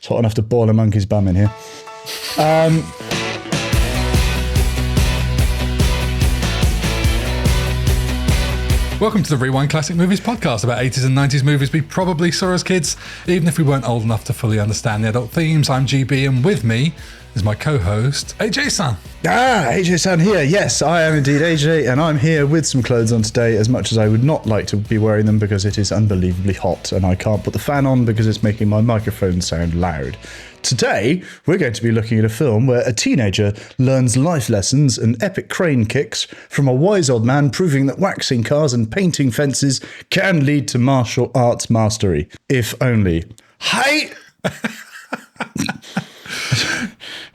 It's hot enough to boil a monkey's bum in here. Welcome to the Rewind Classic Movies podcast about 80s and 90s movies we probably saw as kids, even if we weren't old enough to fully understand the adult themes. I'm GB, and with me is my co-host, AJ-san. AJ-san here. Yes, I am indeed AJ, and I'm here with some clothes on today, as much as I would not like to be wearing them because it is unbelievably hot, and I can't put the fan on because it's making my microphone sound loud. Today, we're going to be looking at a film where a teenager learns life lessons and epic crane kicks from a wise old man, proving that waxing cars and painting fences can lead to martial arts mastery. If only. Hi!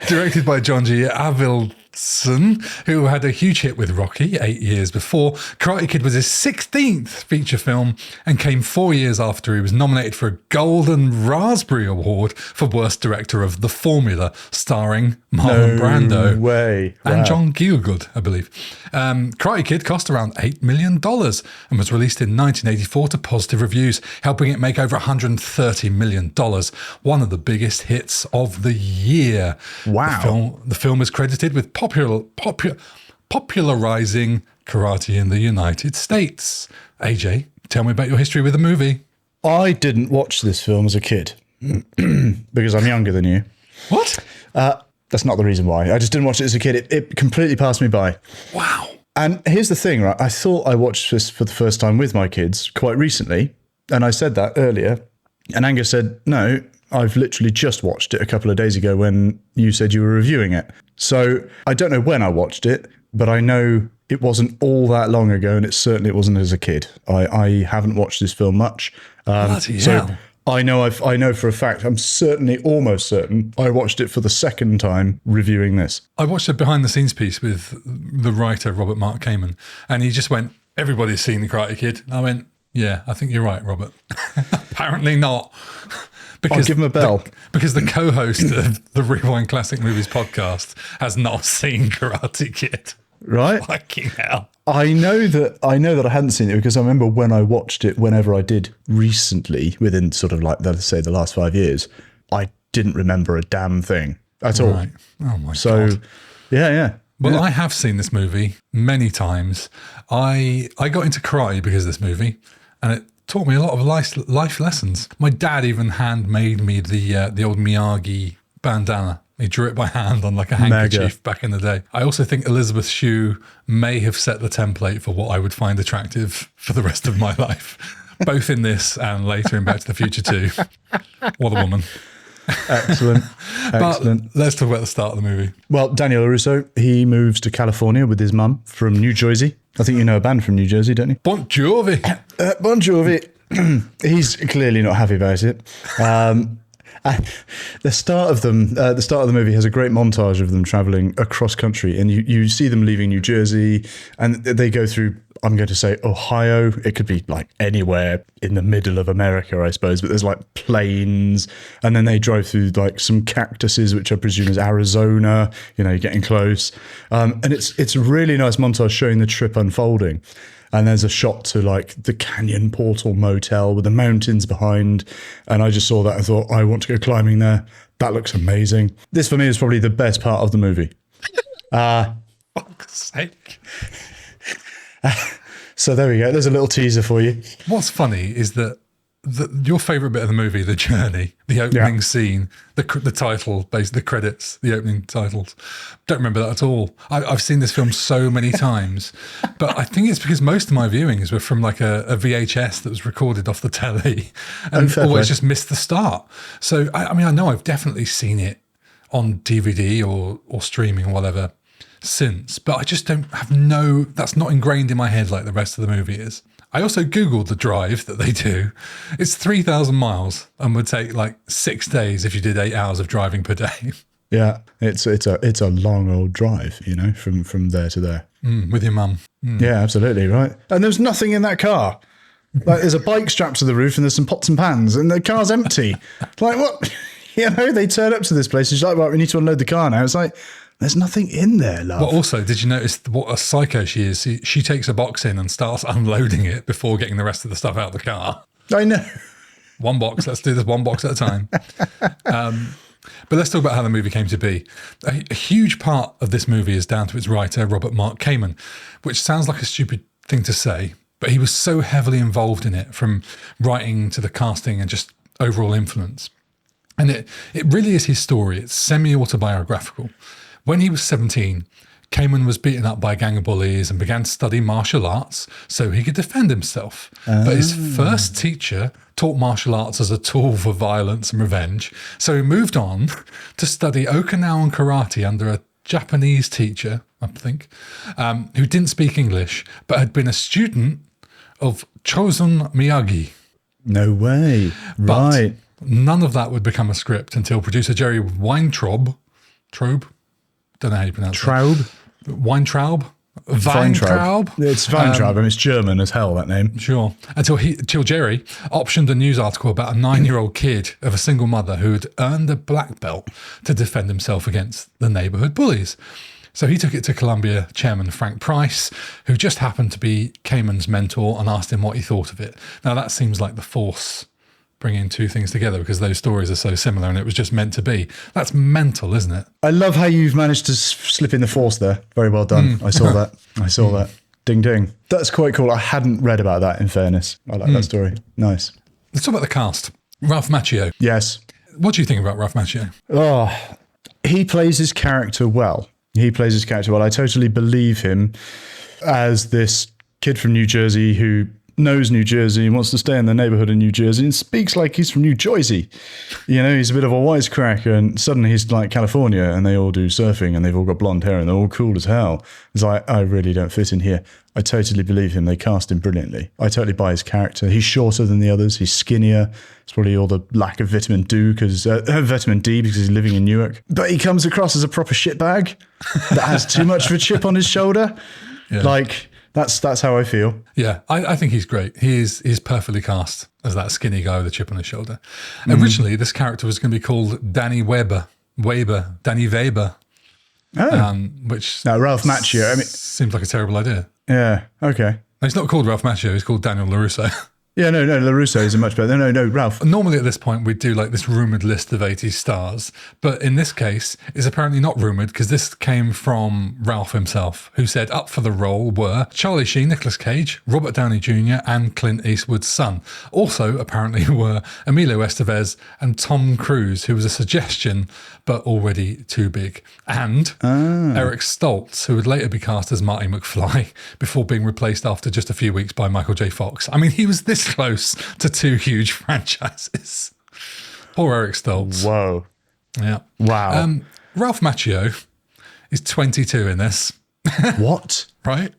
Directed by John G. Avildsen, who had a huge hit with Rocky 8 years before. Karate Kid was his 16th feature film and came 4 years after he was nominated for a Golden Raspberry Award for Worst Director of The Formula, starring Marlon Brando. Way. And Wow. John Gielgud, I believe. Karate Kid cost around $8 million and was released in 1984 to positive reviews, helping it make over $130 million, one of the biggest hits of the year. Wow. The film is credited with popularizing karate in the United States. AJ, tell me about your history with the movie. I didn't watch this film as a kid because I'm younger than you. What? That's not the reason why. I just didn't watch it as a kid. It completely passed me by. Wow. And here's the thing, right? I thought I watched this for the first time with my kids quite recently. And I said that earlier. And Angus said, no, I've literally just watched it a couple of days ago when you said you were reviewing it. So I don't know when I watched it, but I know it wasn't all that long ago, and it wasn't as a kid. I haven't watched this film much. Bloody so hell. I know for a fact, I'm almost certain, I watched it for the second time reviewing this. I watched a behind-the-scenes piece with the writer, Robert Mark Kamen, and he just went, everybody's seen The Karate Kid. And I went, yeah, I think you're right, Robert. Apparently not. I'll give him a bell. Because the co-host of the Rewind Classic Movies podcast has not seen Karate Kid. Right? Fucking hell. I know that I hadn't seen it because I remember when I watched it, whenever I did recently, within sort of like, let's say, the last 5 years, I didn't remember a damn thing at all. Right. Oh my So, God. yeah. Well, I have seen this movie many times. I got into karate because of this movie, and it taught me a lot of life lessons. My dad even handmade me the old Miyagi bandana. He drew it by hand on like a handkerchief back in the day. I also think Elizabeth Shue may have set the template for what I would find attractive for the rest of my life, both in this and later in Back to the Future 2. What a woman. Excellent. But let's talk about the start of the movie. Well, Daniel LaRusso, he moves to California with his mum from New Jersey. I think you know a band from New Jersey, don't you? Bon Jovi. Bon Jovi. He's clearly not happy about it. The start of the movie has a great montage of them traveling across country, and you see them leaving New Jersey, and they go through, I'm going to say, Ohio. It could be like anywhere in the middle of America, I suppose, but there's like plains, and then they drive through like some cactuses, which I presume is Arizona. You know, you're getting close, and it's a really nice montage showing the trip unfolding. And there's a shot to like the Canyon Portal Motel with the mountains behind. And I just saw that and thought, I want to go climbing there. That looks amazing. This for me is probably the best part of the movie. Fuck's sake. So there we go. There's a little teaser for you. What's funny is that your favourite bit of the movie, the journey, the opening scene, the title, the credits, the opening titles. Don't remember that at all. I've seen this film so many times, but I think it's because most of my viewings were from like a VHS that was recorded off the telly and always just missed the start. So, I mean, I know I've definitely seen it on DVD or streaming or whatever since, but I just don't have that's not ingrained in my head like the rest of the movie is. I also Googled the drive that they do. It's 3,000 miles and would take like 6 days if you did 8 hours of driving per day. Yeah, it's a long old drive, you know, from there to there. With your mum. Yeah, absolutely, right. And there's nothing in that car. Like there's a bike strapped to the roof and there's some pots and pans and the car's empty. Like what? You know, they turn up to this place and she's like, right, we need to unload the car now. It's like, there's nothing in there, love. But also, did you notice what a psycho she is? She takes a box in and starts unloading it before getting the rest of the stuff out of the car. I know. one box. Let's do this one box at a time. But let's talk about how the movie came to be. A huge part of this movie is down to its writer, Robert Mark Kamen, which sounds like a stupid thing to say, but he was so heavily involved in it, from writing to the casting and just overall influence. And it really is his story. It's semi-autobiographical. When he was 17, Kamen was beaten up by a gang of bullies and began to study martial arts so he could defend himself. But his first teacher taught martial arts as a tool for violence and revenge. So he moved on to study Okinawan karate under a Japanese teacher, I think, who didn't speak English, but had been a student of Mr Miyagi. No way. But Right. none of that would become a script until producer Jerry Weintraub, don't know how you pronounce Traub? it. Weintraub? Weintraub. It's Weintraub, and it's German as hell, that name. Sure. Until Jerry optioned a news article about a 9-year-old kid of a single mother who had earned a black belt to defend himself against the neighborhood bullies. So he took it to Columbia chairman Frank Price, who just happened to be Kamen's mentor, and asked him what he thought of it. Now, that seems like the Force bringing two things together, because those stories are so similar and it was just meant to be. That's mental, isn't it? I love how you've managed to slip in the Force there. Very well done. I saw that. I saw that. Ding, ding. That's quite cool. I hadn't read about that, in fairness. I like that story. Nice. Let's talk about the cast. Ralph Macchio. Yes. What do you think about Ralph Macchio? Oh, he plays his character well. He plays his character well. I totally believe him as this kid from New Jersey who knows New Jersey and wants to stay in the neighborhood in New Jersey and speaks like he's from New Jersey. You know, he's a bit of a wisecracker, and suddenly he's like California and they all do surfing and they've all got blonde hair and they're all cool as hell. It's like, I really don't fit in here. I totally believe him. They cast him brilliantly. I totally buy his character. He's shorter than the others. He's skinnier. It's probably all the lack of vitamin D because he's living in Newark. But he comes across as a proper shitbag that has too much of a chip on his shoulder. Yeah. Like, that's how I feel. Yeah, I think he's great. He's perfectly cast as that skinny guy with a chip on his shoulder. Originally, this character was going to be called Danny Weber, which Now, Ralph Macchio, I mean, seems like a terrible idea. yeah, okay. He's not called Ralph Macchio, he's called Daniel LaRusso. Yeah, no, LaRusso is a much better. No, Ralph. Normally at this point, we'd do like this rumoured list of 80s stars. But in this case, it's apparently not rumoured because this came from Ralph himself, who said up for the role were Charlie Sheen, Nicolas Cage, Robert Downey Jr. and Clint Eastwood's son. Also, apparently, were Emilio Estevez and Tom Cruise, who was a suggestion, but already too big. And Eric Stoltz, who would later be cast as Marty McFly before being replaced after just a few weeks by Michael J. Fox. I mean, he was this close to two huge franchises. Poor Eric Stoltz. Whoa. Yeah. Wow. Ralph Macchio is 22 in this. What? Right?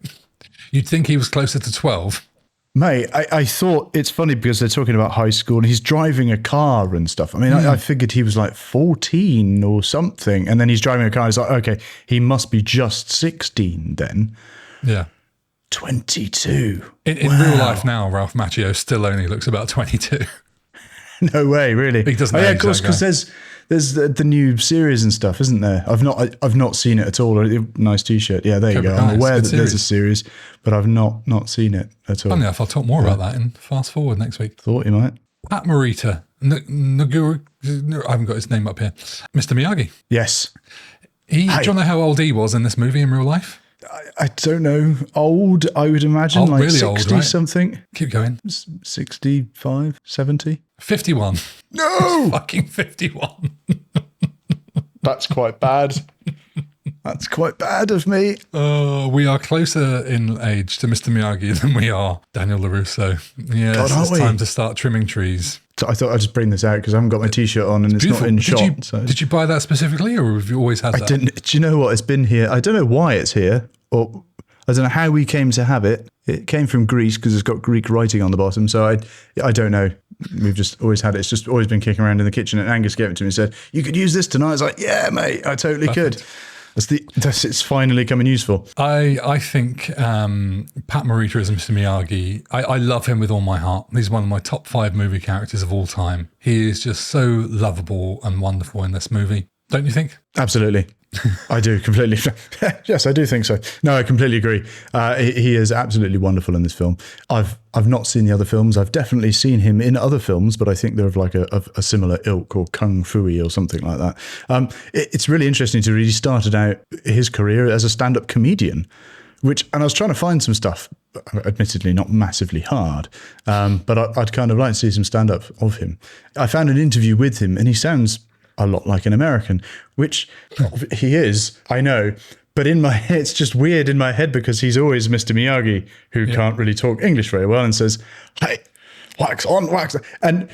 You'd think he was closer to 12. Mate, I thought it's funny because they're talking about high school and he's driving a car and stuff. I mean, I figured he was like 14 or something. And then he's driving a car. It's like, okay, he must be just 16 then. Yeah. 22. In real life now, Ralph Macchio still only looks about 22. No way, really. He doesn't yeah, age, of course, that guy. because there's the new series and stuff, isn't there? I've not seen it at all. Nice T-shirt. Yeah, there you Cobra go. Kai, I'm aware it's that a good there's a series, but I've not seen it at all. Funny enough, I'll talk more about that in Fast Forward next week. Thought you might. Pat Morita, I haven't got his name up here. Mr Miyagi. Yes. Do you know how old he was in this movie in real life? I don't know. Old, I would imagine, like really 60 old, right? something. Keep going. 65, 70. 51. No! Fucking 51. That's quite bad. That's quite bad of me. We are closer in age to Mr Miyagi than we are Daniel LaRusso. Yes, God, aren't it's we? time to start trimming trees. So I thought I'd just bring this out because I haven't got my T-shirt on and it's not in shot. Did you buy that specifically, or have you always had that? I didn't. Do you know what? It's been here. I don't know why it's here, or I don't know how we came to have it. It came from Greece because it's got Greek writing on the bottom. So I don't know. We've just always had it. It's just always been kicking around in the kitchen. And Angus gave it to me and said, "You could use this tonight." I was like, "Yeah, mate, I totally could." It's finally coming useful. I think Pat Morita as Mr Miyagi, I love him with all my heart. He's one of my top 5 movie characters of all time. He is just so lovable and wonderful in this movie. don't you think? Absolutely. I do completely. Yes, I do think so. No, I completely agree. He is absolutely wonderful in this film. I've not seen the other films. I've definitely seen him in other films, but I think they're of like a similar ilk, or kung fu-y or something like that. It's really interesting to read. He started out his career as a stand-up comedian, and I was trying to find some stuff, admittedly not massively hard, but I'd kind of like to see some stand-up of him. I found an interview with him, and he sounds a lot like an American, which he is, I know. But in my head, it's just weird in my head because he's always Mr. Miyagi, who can't really talk English very well and says, "Hey, wax on, wax on." And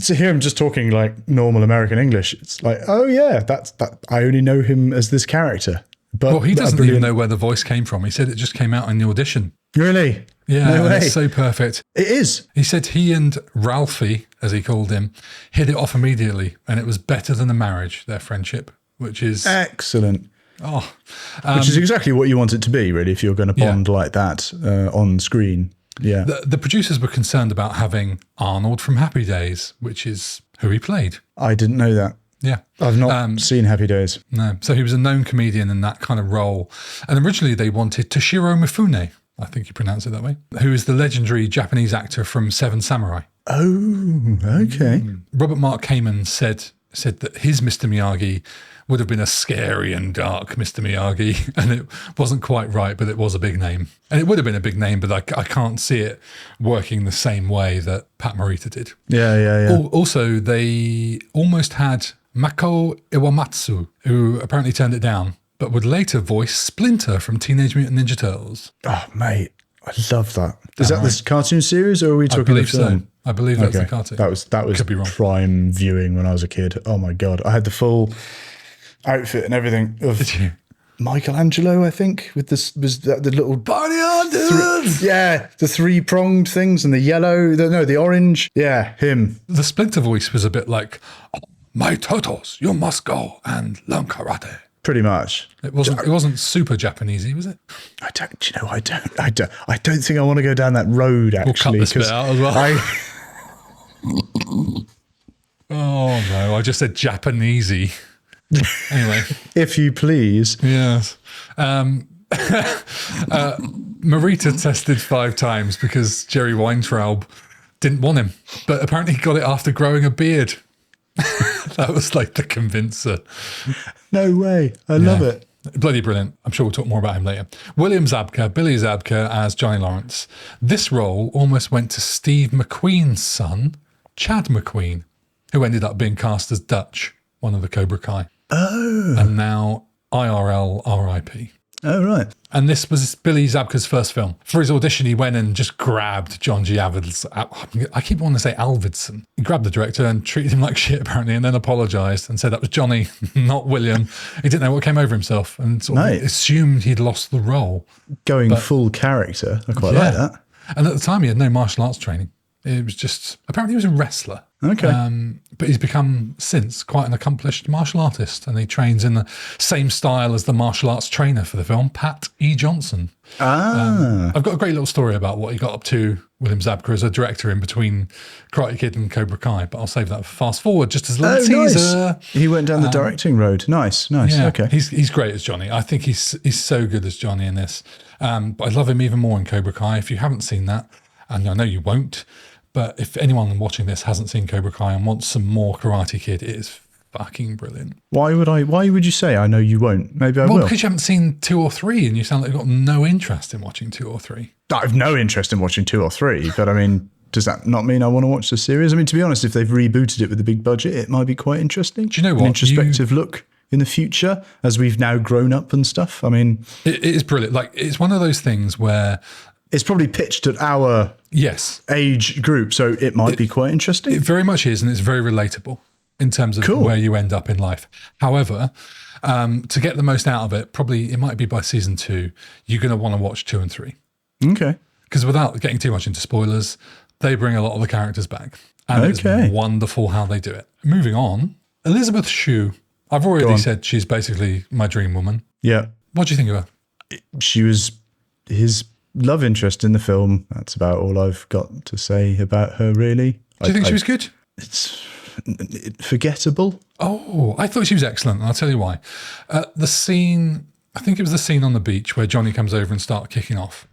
to hear him just talking like normal American English, it's like, oh yeah, that. I only know him as this character. But he doesn't even know where the voice came from. He said it just came out in the audition. Really? Yeah, no way. It's so perfect. It is. He said he and Ralphie, as he called him, hit it off immediately, and it was better than a marriage, their friendship, which is excellent. Which is exactly what you want it to be, really, if you're going to bond like that on screen. Yeah. The producers were concerned about having Arnold from Happy Days, which is who he played. I didn't know that. Yeah. I've not seen Happy Days. No. So he was a known comedian in that kind of role. And originally they wanted Toshiro Mifune, I think you pronounce it that way, who is the legendary Japanese actor from Seven Samurai. Oh, okay. Robert Mark Kamen said that his Mr. Miyagi would have been a scary and dark Mr. Miyagi, and it wasn't quite right, but it was a big name. And it would have been a big name, but I can't see it working the same way that Pat Morita did. Yeah. Also, they almost had Mako Iwamatsu, who apparently turned it down, but would later voice Splinter from Teenage Mutant Ninja Turtles. Oh, mate, I love that. Is that this cartoon series, or are we talking the film? So. I believe that's the cartoon. That was prime viewing when I was a kid. Oh my God. I had the full outfit and everything of Did you? Michelangelo, I think, with the little party on, dudes! the 3-pronged things and the yellow, the orange. Yeah, him. The Splinter voice was a bit like, "Oh, my turtles, you must go and learn karate." Pretty much. It wasn't super Japanesey, was it? I don't think I want to go down that road, actually. We'll cut this bit out as well. Oh no, I just said Japanesey. Anyway. If you please. Yes. Morita tested 5 times because Jerry Weintraub didn't want him, but apparently he got it after growing a beard. That was like the convincer. No way. I love it. Bloody brilliant. I'm sure we'll talk more about him later. William Zabka, Billy Zabka as Johnny Lawrence. This role almost went to Steve McQueen's son, Chad McQueen, who ended up being cast as Dutch, one of the Cobra Kai. Oh. And now IRL RIP. Oh, right. And this was Billy Zabka's first film. For his audition, he went and just grabbed John G. Avildsen. I keep wanting to say Alvidson. He grabbed the director and treated him like shit, apparently, and then apologised and said that was Johnny, not William. He didn't know what came over himself and sort of assumed he'd lost the role. Going full character. I quite like that. And at the time, he had no martial arts training. It was just, apparently he was a wrestler. Okay. But he's become, since, quite an accomplished martial artist, and he trains in the same style as the martial arts trainer for the film, Pat E. Johnson. I've got a great little story about what he got up to, William Zabka, as a director in between Karate Kid and Cobra Kai, but I'll save that for fast forward, just as a little teaser. Nice. He went down the directing road. Nice. Yeah, okay. He's great as Johnny. I think he's so good as Johnny in this. But I love him even more in Cobra Kai. If you haven't seen that, and I know you won't, but if anyone watching this hasn't seen Cobra Kai and wants some more Karate Kid, it is fucking brilliant. Why would you say I know you won't? Maybe I will. Well, because you haven't seen 2 or 3 and you sound like you've got no interest in watching 2 or 3. I have no interest in watching 2 or 3, but I mean, does that not mean I want to watch the series? I mean, to be honest, if they've rebooted it with a big budget, it might be quite interesting. Do you know what? An introspective look in the future as we've now grown up and stuff. I mean, it is brilliant. Like, it's one of those things where it's probably pitched at our age group, so it might be quite interesting. It very much is, and it's very relatable in terms of where you end up in life. However, to get the most out of it, probably it might be by season 2, you're going to want to watch 2 and 3. Okay. Because without getting too much into spoilers, they bring a lot of the characters back. And it's wonderful how they do it. Moving on, Elizabeth Shue. I've already said she's basically my dream woman. Yeah. What do you think of her? She was his love interest in the film. That's about all I've got to say about her, really. Do you think she was good? forgettable. Oh, I thought she was excellent, and I'll tell you why. The scene, I think it was the scene on the beach where Johnny comes over and starts kicking off.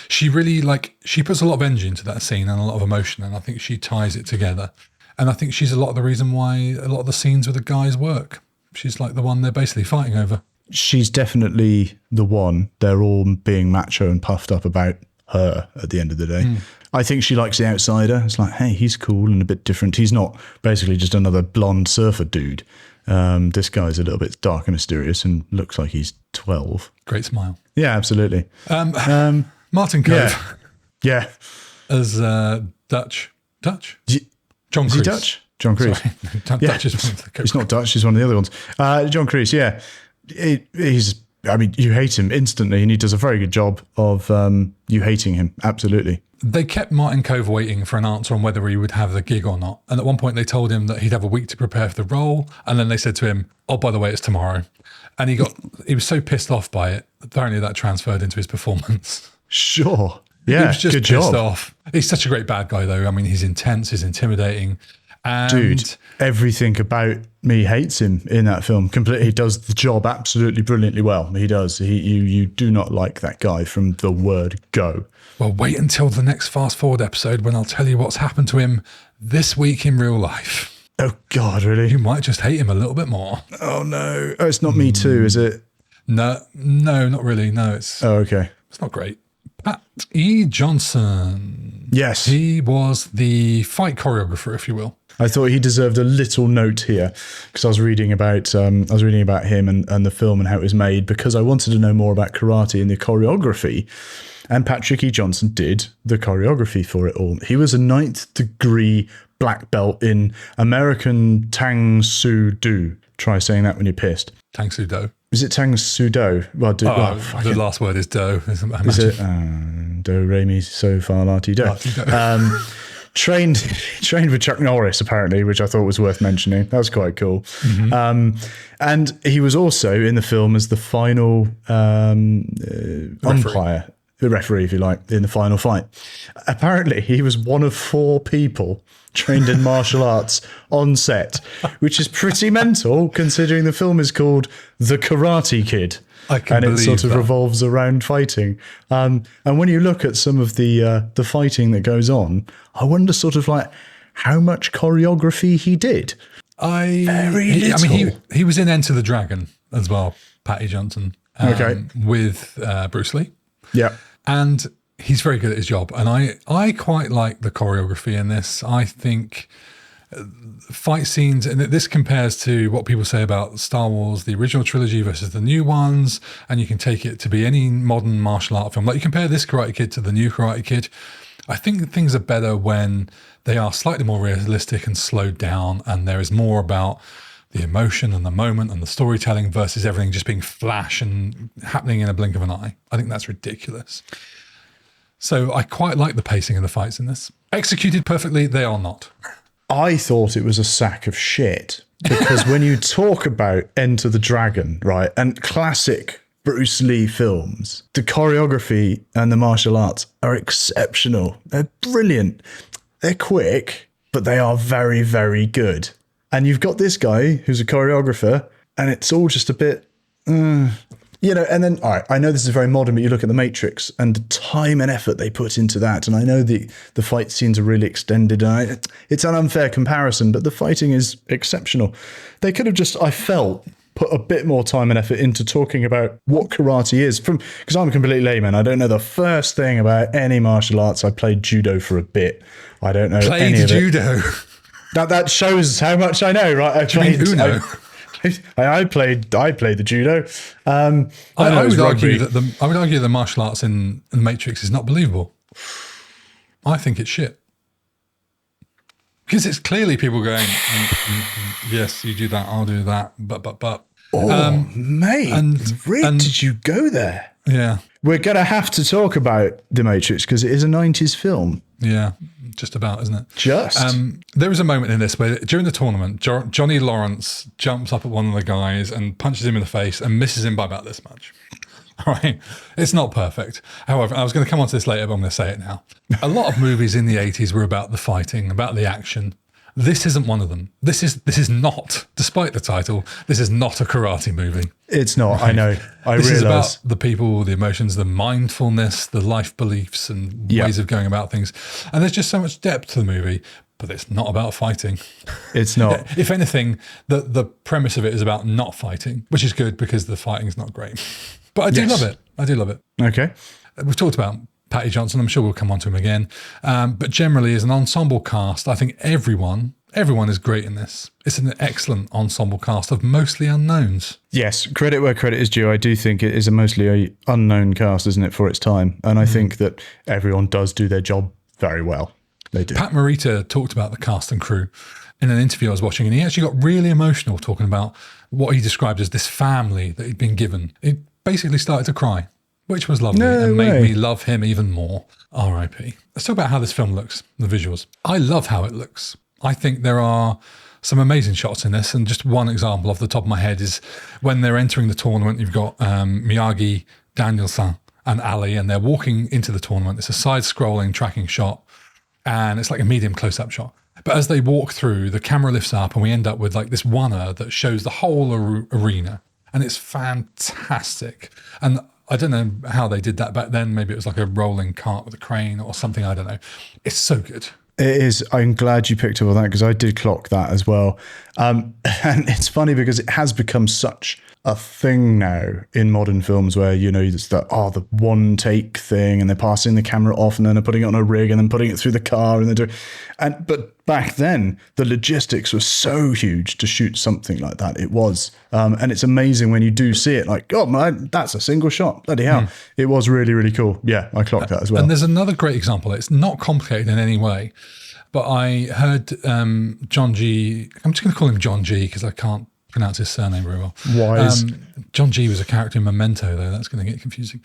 She really, she puts a lot of energy into that scene and a lot of emotion, and I think she ties it together. And I think she's a lot of the reason why a lot of the scenes with the guys work. She's like the one they're basically fighting over. She's definitely the one. They're all being macho and puffed up about her at the end of the day. I think she likes the outsider. It's like, hey, he's cool and a bit different. He's not basically just another blonde surfer dude. This guy's a little bit dark and mysterious and looks like he's 12. Great smile. Yeah, absolutely. Martin Cove. Yeah. As Dutch? John Is Kreese. he Dutch? John Kreese. Sorry. Dutch is one of the He's not Dutch. He's one of the other ones. John Kreese, yeah. You hate him instantly, and he does a very good job of you hating him. Absolutely. They kept Martin Cove waiting for an answer on whether he would have the gig or not. And at one point they told him that he'd have a week to prepare for the role. And then they said to him, oh, by the way, it's tomorrow. And he was so pissed off by it. Apparently that transferred into his performance. Sure. Yeah, he was just good pissed job. off. He's such a great bad guy, though. I mean, he's intense, he's intimidating. And dude, everything about me hates him in that film completely. He does the job absolutely brilliantly well. He does. You do not like that guy from the word go. Well, wait until the next Fast Forward episode when I'll tell you what's happened to him this week in real life. Oh, God, really? You might just hate him a little bit more. Oh, no. Oh, it's not Me Too, is it? No, not really. No, it's okay. It's not great. Pat E. Johnson. Yes. He was the fight choreographer, if you will. I thought he deserved a little note here because I was reading about him and the film and how it was made because I wanted to know more about karate and the choreography. And Patrick E. Johnson did the choreography for it all. He was a 9th degree black belt in American Tang Soo Do. Try saying that when you're pissed. Tang Soo Do. Is it Tang Soo Do? Well, the last word is Do. Is it Do, Re, Mi, So, Fa, La, Ti, Do? Trained with Chuck Norris, apparently, which I thought was worth mentioning. That was quite cool. Mm-hmm. And he was also in the film as the final umpire, the referee, if you like, in the final fight. Apparently, he was one of 4 people trained in martial arts on set, which is pretty mental considering the film is called The Karate Kid. And it sort of revolves around fighting. And when you look at some of the fighting that goes on, I wonder sort of like how much choreography he did. He was in Enter the Dragon as well, Patty Johnson, with Bruce Lee. Yeah. And he's very good at his job. And I quite like the choreography in this. I think fight scenes, and this compares to what people say about Star Wars, the original trilogy versus the new ones, and you can take it to be any modern martial art film. Like you compare this Karate Kid to the new Karate Kid, I think things are better when they are slightly more realistic and slowed down, and there is more about the emotion and the moment and the storytelling versus everything just being flash and happening in a blink of an eye. I think that's ridiculous. So I quite like the pacing of the fights in this. Executed perfectly, they are not. I thought it was a sack of shit because when you talk about Enter the Dragon, right, and classic Bruce Lee films, the choreography and the martial arts are exceptional. They're brilliant. They're quick, but they are very, very good. And you've got this guy who's a choreographer and it's all just a bit, and then, all right, I know this is very modern, but you look at The Matrix and the time and effort they put into that. And I know the fight scenes are really extended. And it's an unfair comparison, but the fighting is exceptional. They could have just, I felt, put a bit more time and effort into talking about what karate is. Because I'm a complete layman. I don't know the first thing about any martial arts. I played judo for a bit. I don't know any of judo. It. That shows how much I know, right? I played the judo. I would argue that the martial arts in The Matrix is not believable. I think it's shit. Because it's clearly people going, yes, you do that, I'll do that, but. Oh, mate, Rick, did you go there? Yeah. We're going to have to talk about The Matrix because it is a 90s film. Yeah, just about, isn't it? Just. There was a moment in this where during the tournament, Johnny Lawrence jumps up at one of the guys and punches him in the face and misses him by about this much. All right. It's not perfect. However, I was going to come on to this later, but I'm going to say it now. A lot of movies in the 80s were about the fighting, about the action. This isn't one of them. This is not, despite the title, this is not a karate movie. It's not. Right? I know. This is about the people, the emotions, the mindfulness, the life beliefs and ways of going about things. And there's just so much depth to the movie, but it's not about fighting. It's not. If anything, the premise of it is about not fighting, which is good because the fighting is not great. But I do love it. I do love it. Okay. We've talked about Patty Johnson. I'm sure we'll come on to him again. But generally, as an ensemble cast, I think everyone is great in this. It's an excellent ensemble cast of mostly unknowns. Yes, credit where credit is due. I do think it is a mostly unknown cast, isn't it, for its time? And I think that everyone does do their job very well. They do. Pat Morita talked about the cast and crew in an interview I was watching, and he actually got really emotional talking about what he described as this family that he'd been given. He basically started to cry, which was lovely and made me love him even more. R.I.P. Let's talk about how this film looks, the visuals. I love how it looks. I think there are some amazing shots in this, and just one example off the top of my head is when they're entering the tournament. You've got Miyagi, Daniel-san, and Ali, and they're walking into the tournament. It's a side-scrolling tracking shot, and it's like a medium close-up shot. But as they walk through, the camera lifts up, and we end up with like this one-er that shows the whole arena, and it's fantastic. And I don't know how they did that back then. Maybe it was like a rolling cart with a crane or something. I don't know. It's so good. It is. I'm glad you picked up on that because I did clock that as well. And it's funny because it has become such a thing now in modern films where, you know, it's the one take thing and they're passing the camera off and then they're putting it on a rig and then putting it through the car but back then the logistics were so huge to shoot something like that. It was. And it's amazing when you do see it like, oh man, that's a single shot. Bloody hell. It was really, really cool. Yeah, I clocked that as well. And there's another great example. It's not complicated in any way, but I heard John G. I'm just going to call him John G because I can't pronounce his surname very well. Wise. John G was a character in Memento, though. That's going to get confusing.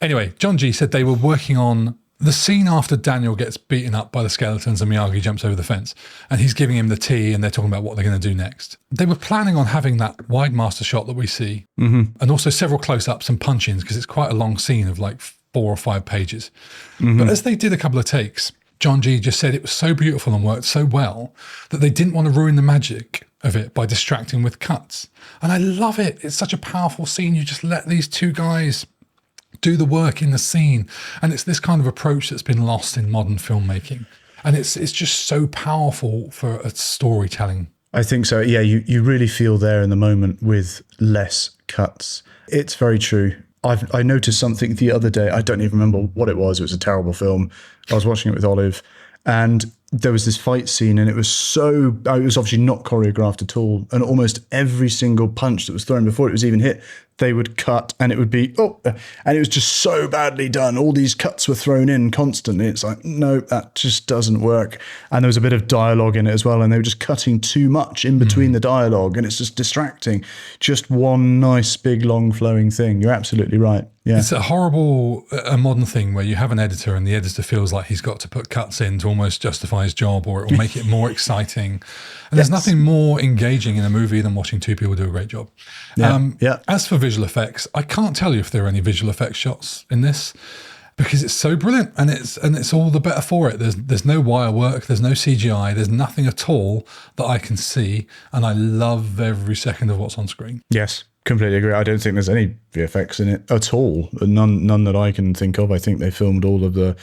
Anyway, John G said they were working on the scene after Daniel gets beaten up by the skeletons and Miyagi jumps over the fence and he's giving him the tea and they're talking about what they're going to do next. They were planning on having that wide master shot that we see and also several close-ups and punch-ins because it's quite a long scene of like 4 or 5 pages. But as they did a couple of takes, John G just said it was so beautiful and worked so well that they didn't want to ruin the magic of it by distracting with cuts. And I love it. It's such a powerful scene. You just let these two guys do the work in the scene. And it's this kind of approach that's been lost in modern filmmaking. And it's just so powerful for a storytelling. I think so. Yeah, you really feel there in the moment with less cuts. It's very true. I noticed something the other day. I don't even remember what it was. It was a terrible film. I was watching it with Olive and there was this fight scene and it was obviously not choreographed at all. And almost every single punch that was thrown before it was even hit, they would cut and it would be, and it was just so badly done. All these cuts were thrown in constantly. It's like, no, that just doesn't work. And there was a bit of dialogue in it as well. And they were just cutting too much in between the dialogue and it's just distracting. Just one nice, big, long flowing thing. You're absolutely right. Yeah. It's a horrible, modern thing where you have an editor and the editor feels like he's got to put cuts in to almost justify his job or it will make it more exciting. And there's nothing more engaging in a movie than watching two people do a great job. As for visual effects, I can't tell you if there are any visual effects shots in this because it's so brilliant and it's all the better for it. There's no wire work, there's no CGI, there's nothing at all that I can see, and I love every second of what's on screen. Yes. Completely agree. I don't think there's any VFX in it at all. None that I can think of. I think they filmed all of the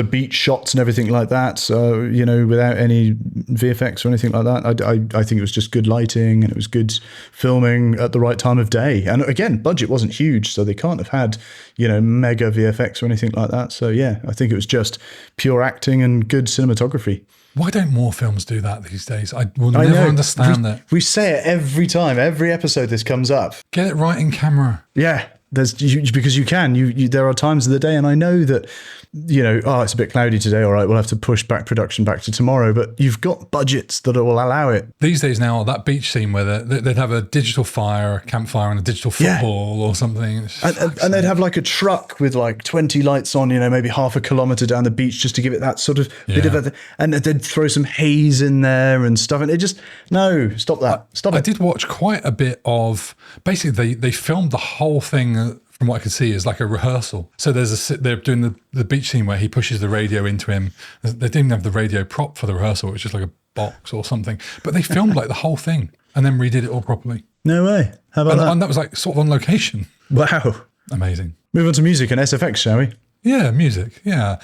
beach shots and everything like that. So, you know, without any VFX or anything like that. I think it was just good lighting and it was good filming at the right time of day. And again, budget wasn't huge, so they can't have had, you know, mega VFX or anything like that. So yeah, I think it was just pure acting and good cinematography. Why don't more films do that these days? I will never understand that. We say it every time, every episode this comes up. Get it right in camera. Yeah, because you can. There are times of the day, and I know that, you know, it's a bit cloudy today. All right, we'll have to push back production back to tomorrow. But you've got budgets that will allow it. These days now, that beach scene where they'd have a digital fire, a campfire, and a digital football or something. And they'd have like a truck with like 20 lights on, you know, maybe half a kilometre down the beach just to give it that sort of bit of and they'd throw some haze in there and stuff. And it just, no, stop that. Stop it. I did watch quite a bit of, basically they filmed the whole thing from what I could see, is like a rehearsal. So they're doing the beach scene where he pushes the radio into him. They didn't have the radio prop for the rehearsal, which is like a box or something. But they filmed like the whole thing and then redid it all properly. No way. How about that? And that was like sort of on location. Wow. Amazing. Move on to music and SFX, shall we? Yeah, music. Yeah.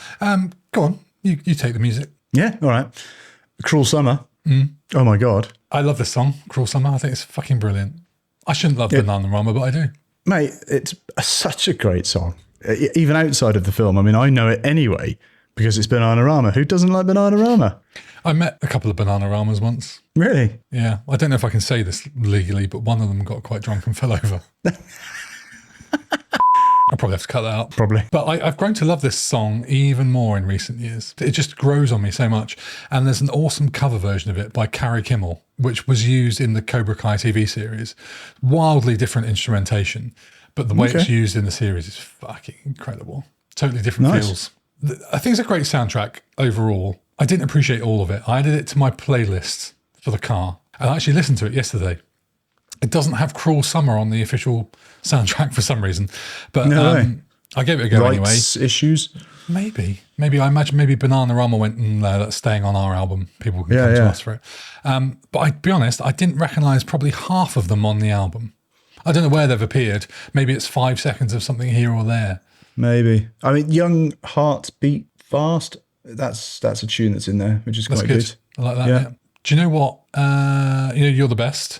Go on. You take the music. Yeah, all right. Cruel Summer. Oh my God. I love this song, Cruel Summer. I think it's fucking brilliant. I shouldn't love Bananarama, but I do. Mate, it's such a great song. Even outside of the film. I mean, I know it anyway because it's Bananarama. Who doesn't like Bananarama? I met a couple of Bananaramas once. Really? Yeah. I don't know if I can say this legally, but one of them got quite drunk and fell over. I'll probably have to cut that out. Probably. But I've grown to love this song even more in recent years. It just grows on me so much. And there's an awesome cover version of it by Carrie Kimmel, which was used in the Cobra Kai TV series. Wildly different instrumentation. But the way it's used in the series is fucking incredible. Totally different feels. I think it's a great soundtrack overall. I didn't appreciate all of it. I added it to my playlist for the car. And I actually listened to it yesterday. It doesn't have Cruel Summer on the official soundtrack for some reason. But I gave it a go anyway. Rights issues? Maybe. I imagine maybe Bananarama went, no, that's staying on our album. People can come to us for it. But I'd be honest, I didn't recognise probably half of them on the album. I don't know where they've appeared. Maybe it's 5 seconds of something here or there. Maybe. I mean, Young Hearts Beat Fast, that's a tune that's in there, which is quite good. I like that, yeah. Do you know what? You're the best.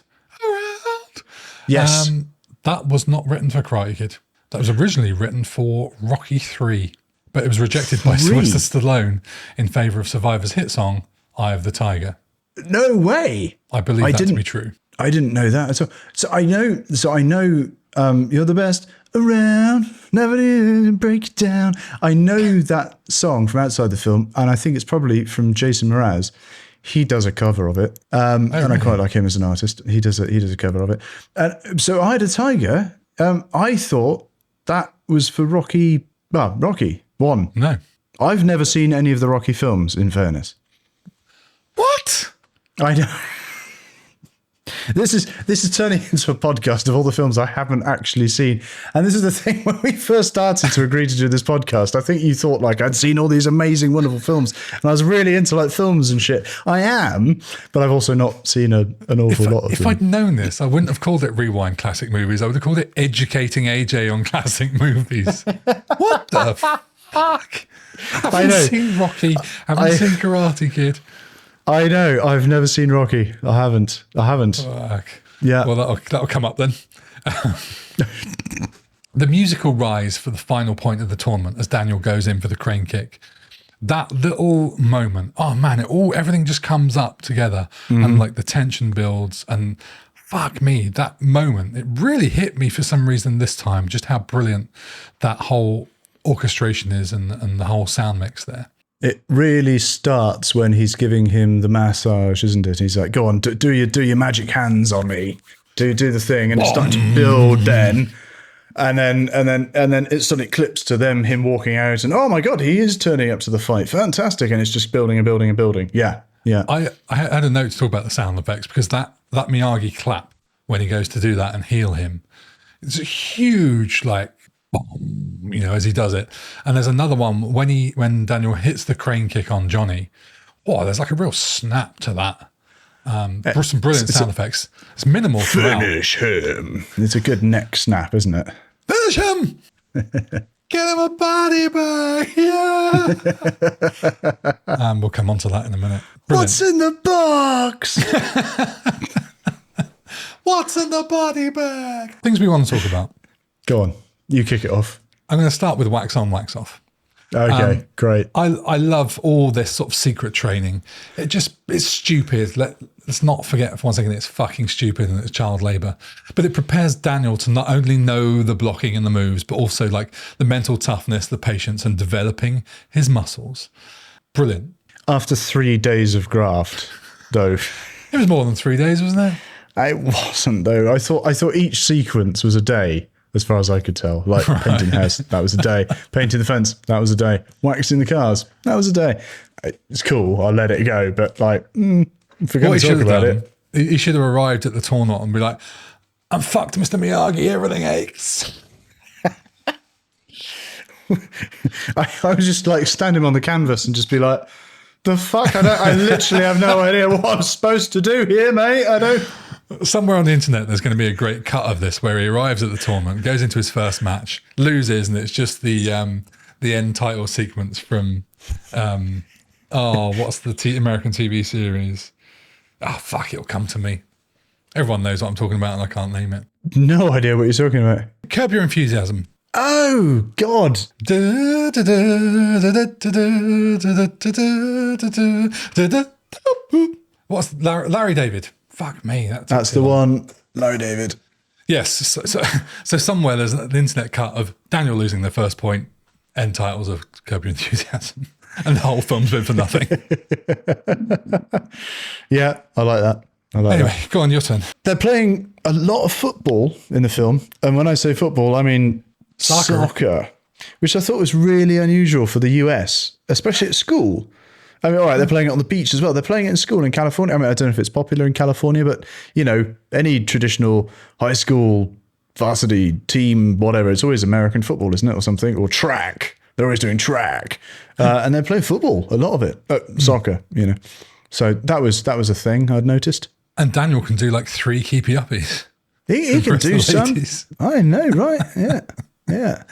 Yes. That was not written for Karate Kid. That was originally written for Rocky 3, but it was rejected by Sylvester Stallone in favour of Survivor's hit song, Eye of the Tiger. No way. I believe that to be true. I didn't know that at all. So I know you're the best around, never did break it down. I know that song from outside the film, and I think it's probably from Jason Mraz. He does a cover of it, and I quite like him as an artist. He does a cover of it. And so Eye of the Tiger, I thought that was for Rocky 1. No. I've never seen any of the Rocky films, in fairness. What? I know. This is turning into a podcast of all the films I haven't actually seen. And this is the thing, when we first started to agree to do this podcast, I think you thought like I'd seen all these amazing, wonderful films. And I was really into like films and shit. I am, but I've also not seen an awful lot of them. If I'd known this, I wouldn't have called it Rewind Classic Movies. I would have called it Educating AJ on Classic Movies. What the fuck? I haven't seen Rocky. I haven't seen Karate Kid. I know. I've never seen Rocky. I haven't. Fuck. Yeah. Well, that'll come up then. The musical rise for the final point of the tournament as Daniel goes in for the crane kick. That little moment. Oh man, everything just comes up together and like the tension builds and fuck me, that moment, it really hit me for some reason this time, just how brilliant that whole orchestration is and the whole sound mix there. It really starts when he's giving him the massage, isn't it? He's like, "Go on, do your magic hands on me, do the thing," and it's starting to build then, and then it suddenly clips to him walking out, and oh my god, he is turning up to the fight, fantastic, and it's just building and building and building. Yeah. I had a note to talk about the sound effects because that Miyagi clap when he goes to do that and heal him, it's a huge like. As he does it. And there's another one when Daniel hits the crane kick on Johnny. Oh, there's like a real snap to that. Some brilliant sound effects. It's minimal throughout. Finish him. It's a good neck snap, isn't it? Finish him! Get him a body bag! Yeah! We'll come on to that in a minute. Brilliant. What's in the box? What's in the body bag? Things we want to talk about. Go on. You kick it off. I'm going to start with wax on, wax off. Okay, great. I love all this sort of secret training. It's stupid. Let's not forget for 1 second it's fucking stupid and it's child labour. But it prepares Daniel to not only know the blocking and the moves, but also like the mental toughness, the patience and developing his muscles. Brilliant. After 3 days of graft, though. It was more than 3 days, wasn't it? It wasn't, though. I thought each sequence was a day. As far as I could tell, like painting the house, that was a day. Painting the fence, that was a day. Waxing the cars, that was a day. It's cool, I'll let it go, but like, forget to talk about it. He should have arrived at the tournament and be like, "I'm fucked, Mr Miyagi, everything aches." I was just like standing on the canvas and just be like, the fuck? I literally have no idea what I'm supposed to do here, mate. I don't. Somewhere on the internet, there's going to be a great cut of this where he arrives at the tournament, goes into his first match, loses, and it's just the end title sequence from what's the American TV series? Oh fuck, it'll come to me. Everyone knows what I'm talking about, and I can't name it. No idea what you're talking about. Curb Your Enthusiasm. Oh God! What's Larry David? Fuck me. That's the one. Larry David. Yes. So somewhere there's an internet cut of Daniel losing their first point, end titles of Curb Your Enthusiasm, and the whole film's been for nothing. Yeah, I like that. Anyway, go on, your turn. They're playing a lot of football in the film. And when I say football, I mean soccer, which I thought was really unusual for the US, especially at school. I mean, all right, they're playing it on the beach as well. They're playing it in school in California. I mean, I don't know if it's popular in California, but, you know, any traditional high school varsity team, whatever, it's always American football, isn't it, or something? Or track. They're always doing track. And they're playing football, a lot of it. Soccer, you know. So that was a thing I'd noticed. And Daniel can do like 3 keepy-uppies. He can do some. I know, right? Yeah. Yeah.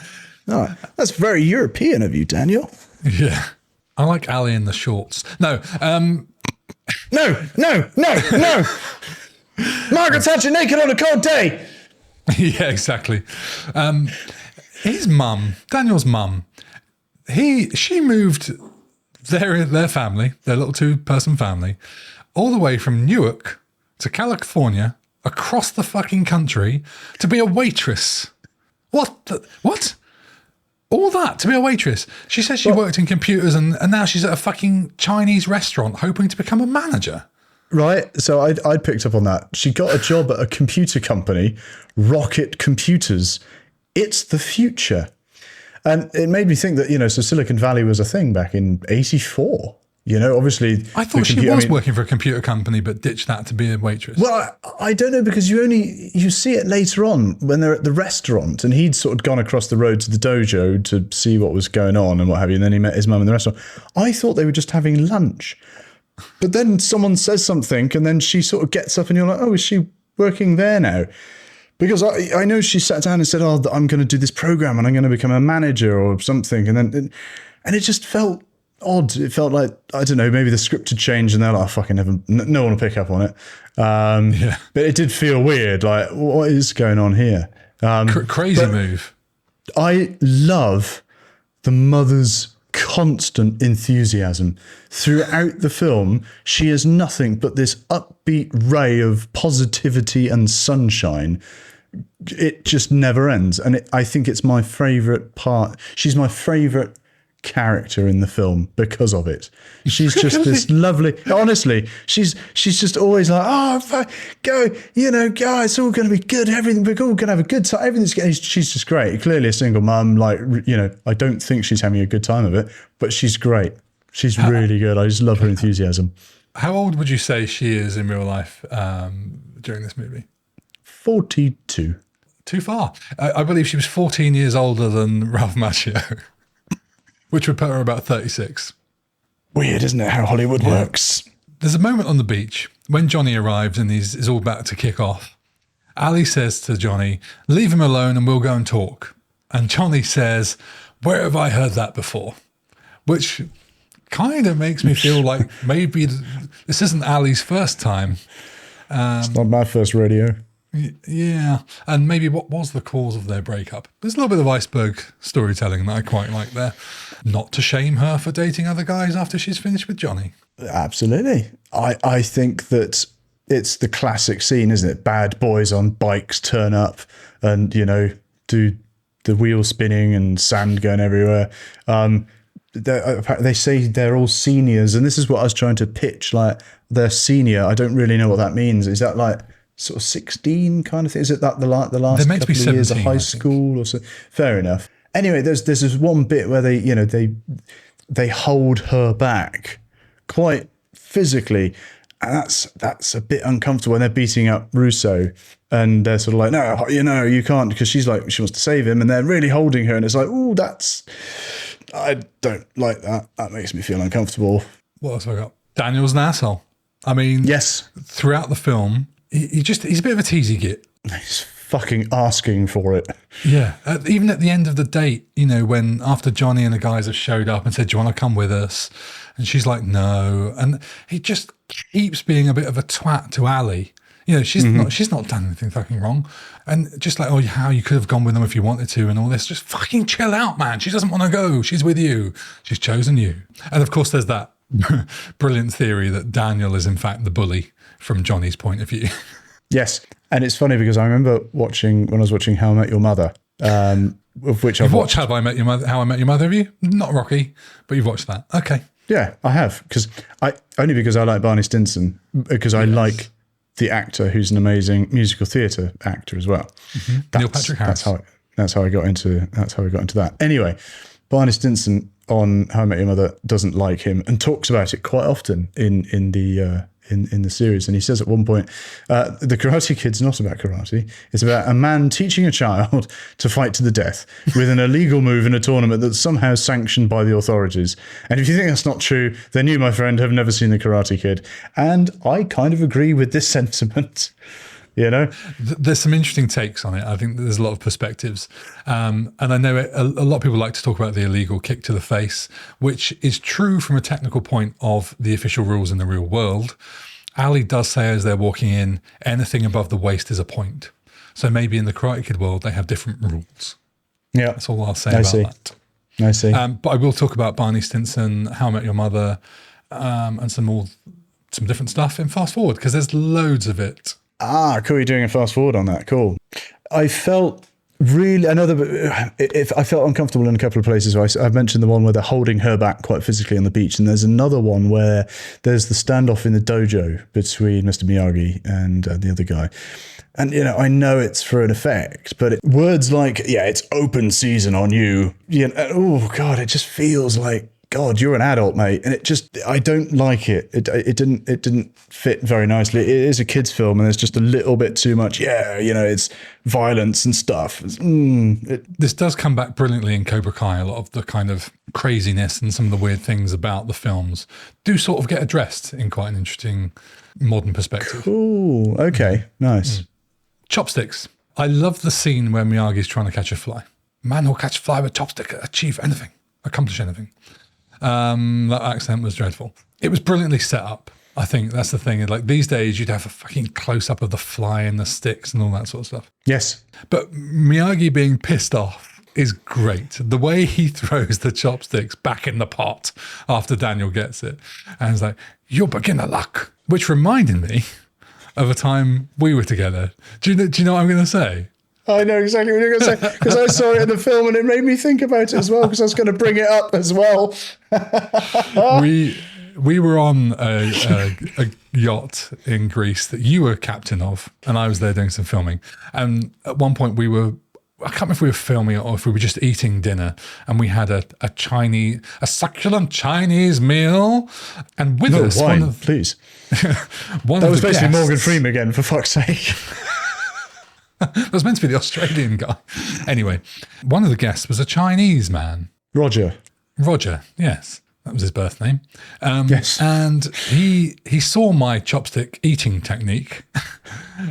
Oh, that's very European of you, Daniel. Yeah. I like Ali in the shorts. No. No. Margaret Thatcher naked on a cold day. Yeah, exactly. His mum, Daniel's mum, she moved their family, their little 2-person family, all the way from Newark to California, across the fucking country, to be a waitress. What? All that to be a waitress. She says she worked in computers and now she's at a fucking Chinese restaurant hoping to become a manager. Right. So I'd picked up on that. She got a job at a computer company, Rocket Computers. It's the future. And it made me think that, you know, so Silicon Valley was a thing back in 84. You know, obviously... I thought she was working for a computer company, but ditched that to be a waitress. Well, I don't know, because you see it later on when they're at the restaurant, and he'd sort of gone across the road to the dojo to see what was going on and what have you, and then he met his mum in the restaurant. I thought they were just having lunch. But then someone says something, and then she sort of gets up, and you're like, oh, is she working there now? Because I know she sat down and said, oh, I'm going to do this program, and I'm going to become a manager or something. And it just felt... odd. It felt like, I don't know, maybe the script had changed and they're like, no one will pick up on it. But it did feel weird. Like, what is going on here? Crazy move. I love the mother's constant enthusiasm. Throughout the film, she is nothing but this upbeat ray of positivity and sunshine. It just never ends. And I think it's my favourite part. She's my favourite character in the film because of it. She's just this lovely, honestly, she's just always like, oh, go, you know, guys, it's all going to be good, everything, we're all going to have a good time, she's just great. Clearly a single mum, like, you know, I don't think she's having a good time of it, but she's great. She's really good. I just love her enthusiasm. How old would you say she is in real life during this movie? 42. Too far. I believe she was 14 years older than Ralph Macchio. Which would put her about 36. Weird, isn't it, how Hollywood works? There's a moment on the beach when Johnny arrives and is all about to kick off. Ali says to Johnny, leave him alone and we'll go and talk. And Johnny says, where have I heard that before? Which kind of makes me feel like maybe this isn't Ali's first time. It's not my first rodeo. Yeah, and maybe what was the cause of their breakup? There's a little bit of iceberg storytelling that I quite like there. Not to shame her for dating other guys after she's finished with Johnny. Absolutely. I think that it's the classic scene, isn't it? Bad boys on bikes turn up and, you know, do the wheel spinning and sand going everywhere. They say they're all seniors, and this is what I was trying to pitch. Like, they're senior. I don't really know what that means. Is that like sort of 16 kind of thing? Is it that the last couple of years of high school or so? Fair enough. Anyway, there's this one bit where they hold her back quite physically, And that's a bit uncomfortable when they're beating up Russo and they're sort of like, no, you can't, because she's like, she wants to save him and they're really holding her. And it's like, oh, I don't like that. That makes me feel uncomfortable. What else have I got? Daniel's an asshole. I mean, yes, throughout the film, he's a bit of a teasy git. He's fucking asking for it. Yeah. Even at the end of the date, when after Johnny and the guys have showed up and said, do you want to come with us? And she's like, no. And he just keeps being a bit of a twat to Ali. She's not done anything fucking wrong. And just like, oh, how you could have gone with them if you wanted to and all this. Just fucking chill out, man. She doesn't want to go. She's with you. She's chosen you. And of course, there's that brilliant theory that Daniel is in fact the bully from Johnny's point of view. Yes. And it's funny because I remember when I was watching How I Met Your Mother, of which I've watched. How I Met Your Mother, have you? Not Rocky, but you've watched that. Okay. Yeah, I have, because I like Barney Stinson, because I like the actor who's an amazing musical theatre actor as well. Mm-hmm. Neil Patrick Harris. That's how I got into that. Anyway, Barney Stinson on How I Met Your Mother doesn't like him and talks about it quite often in the series. And he says at one point, the Karate Kid's not about karate. It's about a man teaching a child to fight to the death with an illegal move in a tournament that's somehow sanctioned by the authorities. And if you think that's not true, then you, my friend, have never seen the Karate Kid. And I kind of agree with this sentiment. There's some interesting takes on it. I think there's a lot of perspectives. And I know a lot of people like to talk about the illegal kick to the face, which is true from a technical point of the official rules in the real world. Ali does say as they're walking in, anything above the waist is a point. So maybe in the Karate Kid world, they have different rules. Yeah. That's all I'll say about that. I see. But I will talk about Barney Stinson, How I Met Your Mother, and some different stuff in Fast Forward, because there's loads of it. Ah, cool. You're doing a fast forward on that. Cool. I felt really, I felt uncomfortable in a couple of places. I've mentioned the one where they're holding her back quite physically on the beach. And there's another one where there's the standoff in the dojo between Mr. Miyagi and the other guy. And, I know it's for an effect, but words like, yeah, it's open season on you. Oh God, it just feels like, God, you're an adult, mate. And I don't like it. It didn't fit very nicely. It is a kid's film and there's just a little bit too much. Yeah, it's violence and stuff. This does come back brilliantly in Cobra Kai. A lot of the kind of craziness and some of the weird things about the films do sort of get addressed in quite an interesting modern perspective. Cool. Okay. Nice. Chopsticks. I love the scene where Miyagi's trying to catch a fly. Man who'll catch a fly with chopstick, achieve anything, accomplish anything. That accent was dreadful. It was brilliantly set up. I think that's the thing. Like these days, you'd have a fucking close up of the fly and the sticks and all that sort of stuff. Yes. But Miyagi being pissed off is great. The way he throws the chopsticks back in the pot after Daniel gets it. And it's like, you're beginner luck. Which reminded me of a time we were together. Do you know what I'm going to say? I know exactly what you're going to say, because I saw it in the film and it made me think about it as well, because I was going to bring it up as well. We were on a yacht in Greece that you were captain of, and I was there doing some filming. And at one point I can't remember if we were filming or if we were just eating dinner, and we had a succulent Chinese meal. And with us, please. That was basically Morgan Freeman again, for fuck's sake. That was meant to be the Australian guy. Anyway, one of the guests was a Chinese man. Roger, yes. That was his birth name. Yes. And he saw my chopstick eating technique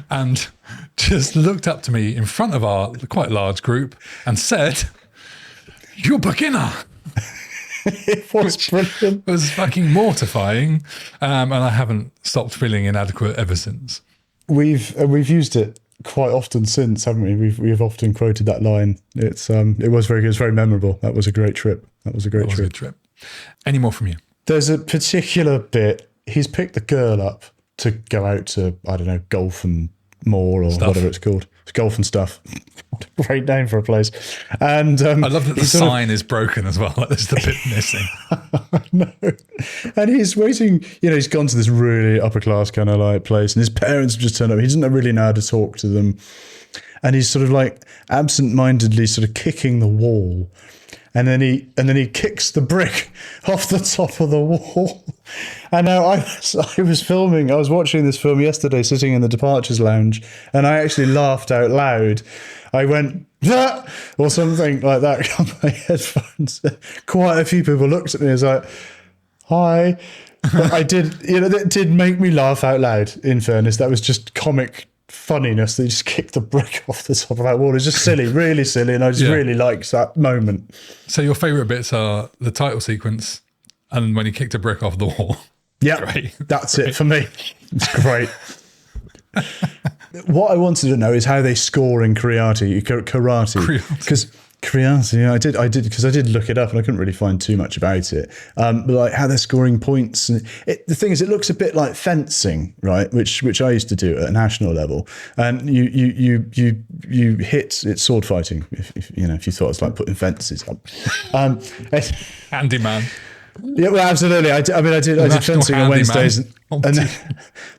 and just looked up to me in front of our quite large group and said, "You're beginner." It was brilliant. It was fucking mortifying. And I haven't stopped feeling inadequate ever since. We've used it quite often since, haven't we? We've often quoted that line. It was very good. It was very memorable. That was a great trip. That was a good trip. Any more from you? There's a particular bit. He's picked the girl up to go out to, I don't know, golf and more or whatever it's called. It's golf and stuff. What a great name for a place. And I love that the sign is broken as well. Like there's the bit missing. No. And he's waiting, he's gone to this really upper class kind of like place and his parents have just turned up. He doesn't really know how to talk to them. And he's sort of like absent-mindedly sort of kicking the wall. and then he kicks the brick off the top of the wall. And now I was watching this film yesterday, sitting in the departures lounge, and I actually laughed out loud. I went, "Ah!" or something like that on my headphones. Quite a few people looked at me as like, "Hi." But I did, that did make me laugh out loud, in fairness. That was just comic funniness. They just kicked the brick off the top of that wall. It's just silly, really silly. And I just really liked that moment. So your favourite bits are the title sequence and when he kicked a brick off the wall. Yeah, great. That's it for me. It's great. What I wanted to know is how they score in karate. Because karate, I did because I did look it up and I couldn't really find too much about it. But like how they're scoring points. And the thing is, it looks a bit like fencing, right? Which I used to do at a national level. And you hit, it's sword fighting. If you thought it's like putting fences up. Handyman. Yeah, well, absolutely. I did fencing on Wednesdays and then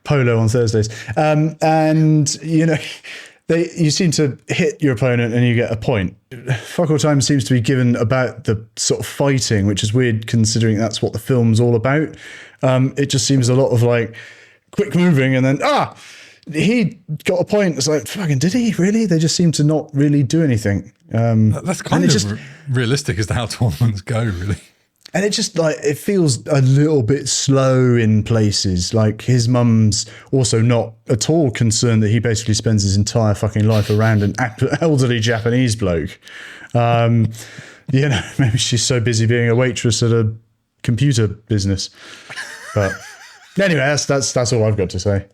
polo on Thursdays. And you seem to hit your opponent and you get a point. Fuck all time seems to be given about the sort of fighting, which is weird considering that's what the film's all about. It just seems a lot of like quick moving and then he got a point. It's like, fucking, did he really? They just seem to not really do anything. That's kind of realistic as to how tournaments go, really. And it just like, it feels a little bit slow in places. Like his mum's also not at all concerned that he basically spends his entire fucking life around an elderly Japanese bloke. Maybe she's so busy being a waitress at a computer business. But anyway, that's all I've got to say.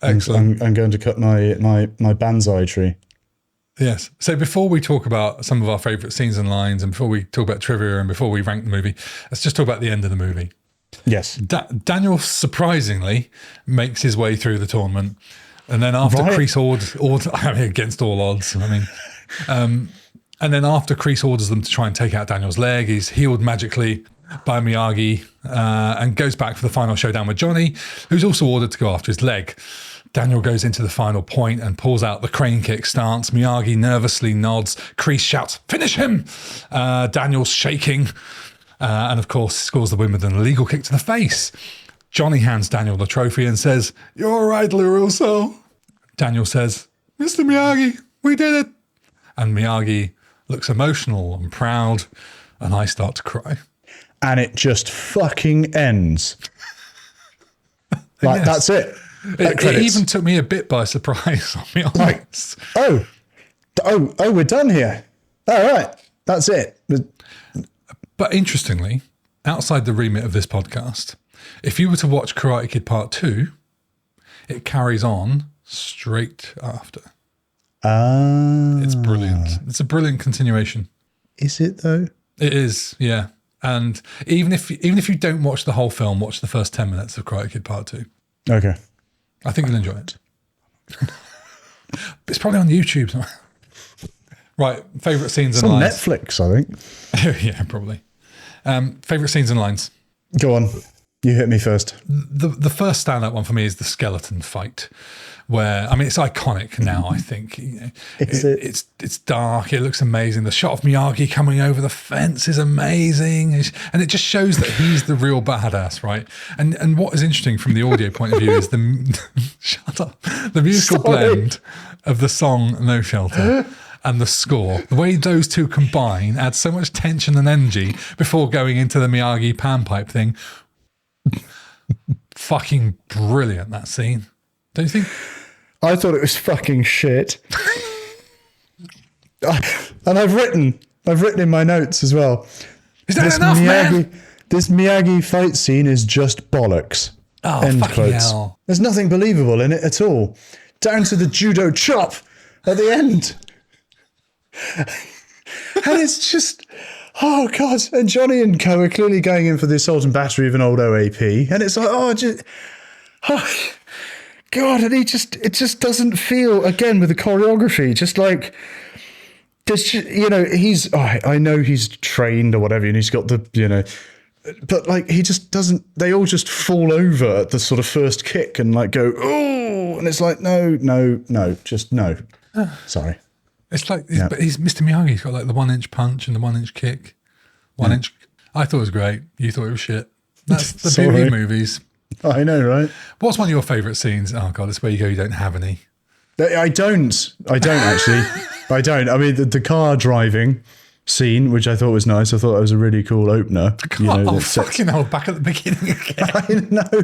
Excellent. I'm going to cut my bonsai tree. Yes. So before we talk about some of our favourite scenes and lines, and before we talk about trivia, and before we rank the movie, let's just talk about the end of the movie. Yes. Daniel surprisingly makes his way through the tournament, and then after Kreese against all odds, and then after Kreese orders them to try and take out Daniel's leg, he's healed magically by Miyagi and goes back for the final showdown with Johnny, who's also ordered to go after his leg. Daniel goes into the final point and pulls out the crane kick stance. Miyagi nervously nods. Kreese shouts, "Finish him!" Daniel's shaking. And of course, scores the win with an illegal kick to the face. Johnny hands Daniel the trophy and says, "You're all right, LaRusso." Daniel says, "Mr. Miyagi, we did it." And Miyagi looks emotional and proud. And I start to cry. And it just fucking ends. Like, that's it. It even took me a bit by surprise, I'll be honest. Like, we're done here. All right, that's it. But interestingly, outside the remit of this podcast, if you were to watch Karate Kid Part 2, it carries on straight after. It's brilliant. It's a brilliant continuation. Is it though? It is, yeah. And even if you don't watch the whole film, watch the first 10 minutes of Karate Kid Part 2. Okay. I think you'll enjoy it. It's probably on YouTube somewhere. Right, favourite scenes and lines. It's on Netflix, I think. Yeah, probably. Favourite scenes and lines. Go on. You hit me first. The first standout one for me is the skeleton fight, where it's iconic now. I think it's dark. It looks amazing. The shot of Miyagi coming over the fence is amazing, and it just shows that he's the real badass, right? And what is interesting from the audio point of view is the shut up, the musical blend of the song "No Shelter" and the score. The way those two combine adds so much tension and energy before going into the Miyagi panpipe thing. Fucking brilliant, that scene. Don't you think? I thought it was fucking shit. And I've written in my notes as well. Is that enough, man? This Miyagi fight scene is just bollocks. Oh, end fucking quotes. Hell. There's nothing believable in it at all. Down to the judo chop at the end. And it's just... Oh, God. And Johnny and co are clearly going in for the assault and battery of an old OAP. And it's like, God. And it just doesn't feel, again, with the choreography, just like, I know he's trained or whatever, and he's got but like, he just doesn't, they all just fall over at the sort of first kick and like go, oh, and it's like, no, just no. Sorry. It's like, but he's Mr. Miyagi. He's got like the 1 inch punch and the 1 inch kick. 1 inch. I thought it was great. You thought it was shit. That's the beauty of movies. I know, right? What's one of your favourite scenes? Oh God, it's where you go. You don't have any. I don't actually. I don't. I mean, the car driving scene, which I thought was nice. I thought that was a really cool opener. Fucking hell! Back at the beginning again. I know.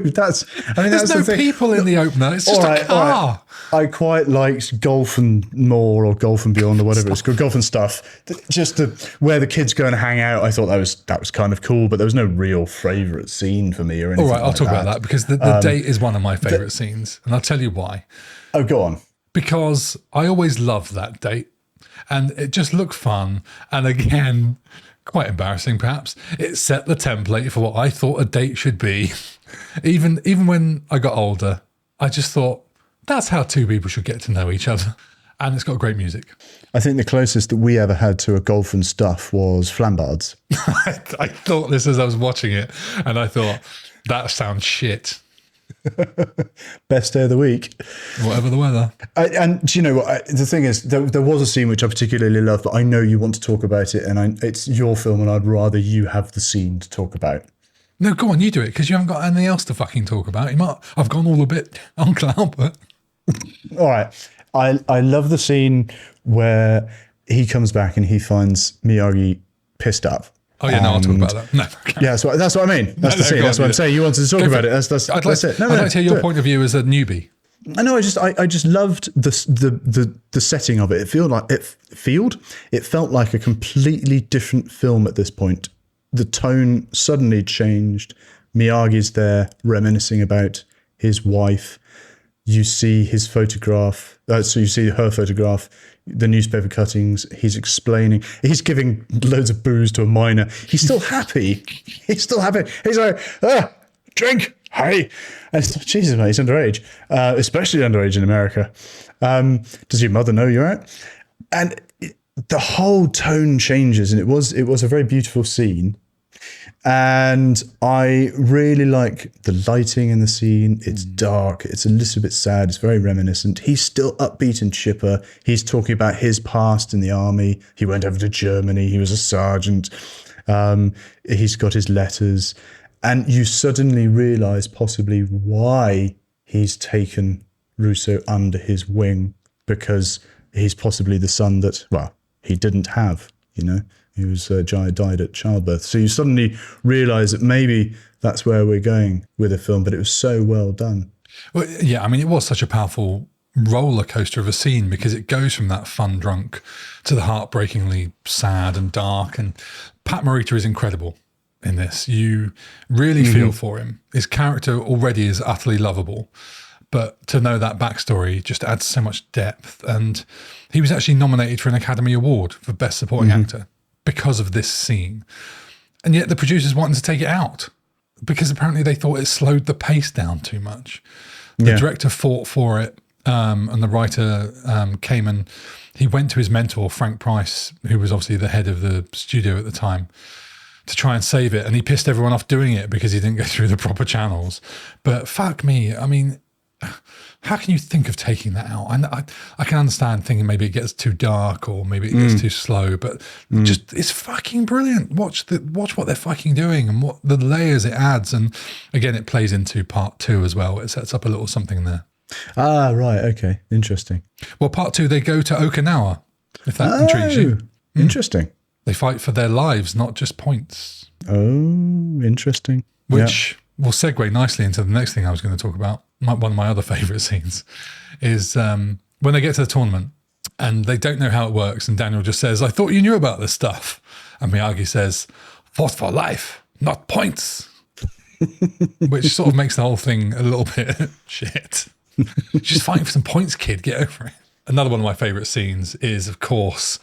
There's no people in the opener. It's just a car. I quite liked Golf and More or Golf and Beyond or whatever it's called, Golf and Stuff. Just where the kids go and hang out. I thought that was kind of cool, but there was no real favourite scene for me or anything. All right, I'll talk about that because the date is one of my favourite scenes, and I'll tell you why. Oh, go on. Because I always loved that date, and it just looked fun, and again, quite embarrassing perhaps. It set the template for what I thought a date should be. Even when I got older, I just thought that's how two people should get to know each other, and it's got great music. I think the closest that we ever had to a Golf and Stuff was Flambards. I thought this as I was watching it, and I thought that sounds shit. Best day of the week, whatever the weather. And do you know what? The thing is, there was a scene which I particularly loved, but I know you want to talk about it, and it's your film, and I'd rather you have the scene to talk about. No, go on, you do it, because you haven't got anything else to fucking talk about. I've gone all a bit Uncle Albert. All right, I love the scene where he comes back and he finds Miyagi pissed up. Oh yeah, no, I'll talk about that. No, okay. Yeah, that's what I mean. That's the scene. That's what I'm saying. You wanted to talk about it. That's it. I'd like to hear your point of view as a newbie. I know. I just loved the setting of it. It felt like a completely different film at this point. The tone suddenly changed. Miyagi's there reminiscing about his wife. You see his photograph. So you see her photograph, the newspaper cuttings. He's explaining. He's giving loads of booze to a minor. He's still happy. He's like, drink, hey. And it's like, Jesus, mate, he's underage, especially underage in America. Does your mother know you're out? And the whole tone changes, and it was a very beautiful scene. And I really like the lighting in the scene. It's dark. It's a little bit sad. It's very reminiscent. He's still upbeat and chipper. He's talking about his past in the army. He went over to Germany. He was a sergeant. He's got his letters. And you suddenly realize possibly why he's taken Russo under his wing, because he's possibly the son that, well, he didn't have, you know. He was died at childbirth. So you suddenly realise that maybe that's where we're going with the film, but it was so well done. Well, yeah, I mean, it was such a powerful roller coaster of a scene, because it goes from that fun drunk to the heartbreakingly sad and dark. And Pat Morita is incredible in this. You really feel for him. His character already is utterly lovable, but to know that backstory just adds so much depth. And he was actually nominated for an Academy Award for Best Supporting Actor because of this scene. And yet the producers wanted to take it out because apparently they thought it slowed the pace down too much. The director fought for it, and the writer came and he went to his mentor, Frank Price, who was obviously the head of the studio at the time, to try and save it. And he pissed everyone off doing it because he didn't go through the proper channels. But fuck me, I mean, how can you think of taking that out? I can understand thinking maybe it gets too dark or maybe it gets too slow, but just it's fucking brilliant. Watch what they're fucking doing and what the layers it adds. And again, it plays into part 2 as well. It sets up a little something there. Ah, right. Okay. Interesting. Well, part 2, they go to Okinawa, if that intrigues you. Interesting. They fight for their lives, not just points. Oh, interesting. Which will segue nicely into the next thing I was going to talk about. One of my other favourite scenes is when they get to the tournament and they don't know how it works, and Daniel just says, I thought you knew about this stuff. And Miyagi says, fought for life, not points. Which sort of makes the whole thing a little bit shit. Just fighting for some points, kid, get over it. Another one of my favourite scenes is, of course,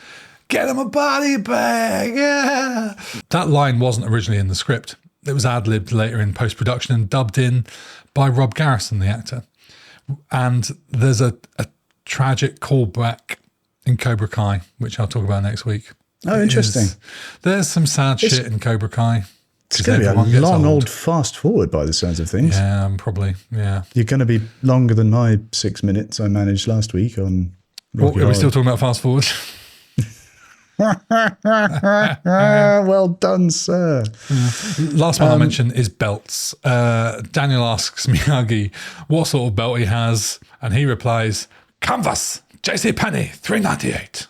get him a body bag, yeah. That line wasn't originally in the script. It was ad-libbed later in post-production and dubbed in by Rob Garrison, the actor. And there's a tragic callback in Cobra Kai, which I'll talk about next week. Oh, interesting. There's some sad shit in Cobra Kai. It's going to be a long old fast forward by the sounds of things. Yeah, probably, yeah. You're going to be longer than my 6 minutes I managed last week on Rocky Are we still talking about fast forward? Well done, sir. Last one I'll mention is belts. Daniel asks Miyagi what sort of belt he has, and he replies, canvas, JC Penney, $3.98.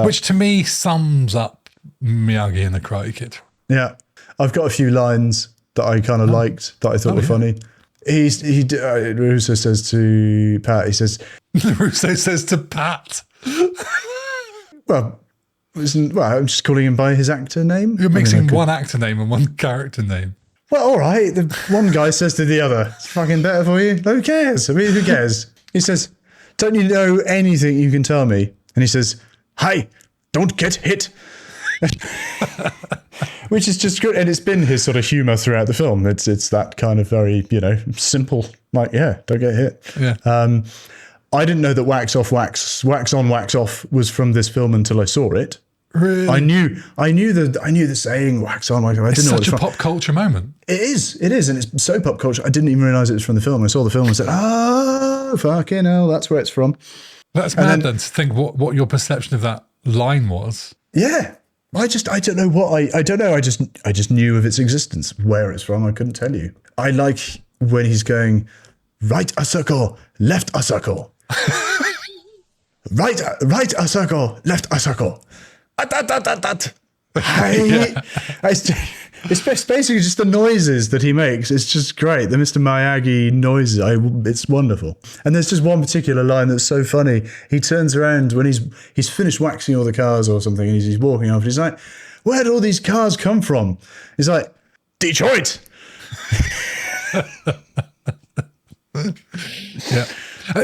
Which to me sums up Miyagi in the Karate Kid. Yeah. I've got a few lines that I kind of liked that I thought were funny. LaRusso says to Pat, he says... LaRusso says to Pat. Well, I'm just calling him by his actor name. You're mixing one actor name and one character name. Well, all right. The one guy says to the other, it's fucking better for you. Who cares? I mean, who cares? He says, don't you know anything you can tell me? And he says, hi, don't get hit. Which is just good. And it's been his sort of humor throughout the film. It's that kind of very, simple, like, yeah, don't get hit. Yeah. I didn't know that wax off, wax on, wax off was from this film until I saw it. Really? I knew the saying wax on, wax off. I didn't know such a pop culture moment. It is, and it's so pop culture. I didn't even realize it was from the film. I saw the film and said, "Oh, fucking hell, that's where it's from." That's mad then to think what your perception of that line was. Yeah, I don't know what I don't know. I just knew of its existence. Where it's from, I couldn't tell you. I like when he's going right a circle, left a circle, right a circle, left a circle. It's basically just the noises that he makes. It's just great. The Mr Miyagi noises. It's wonderful. And there's just one particular line that's so funny. He turns around when he's finished waxing all the cars or something, and he's walking off. He's like, "Where did all these cars come from?" He's like, "Detroit." Yeah.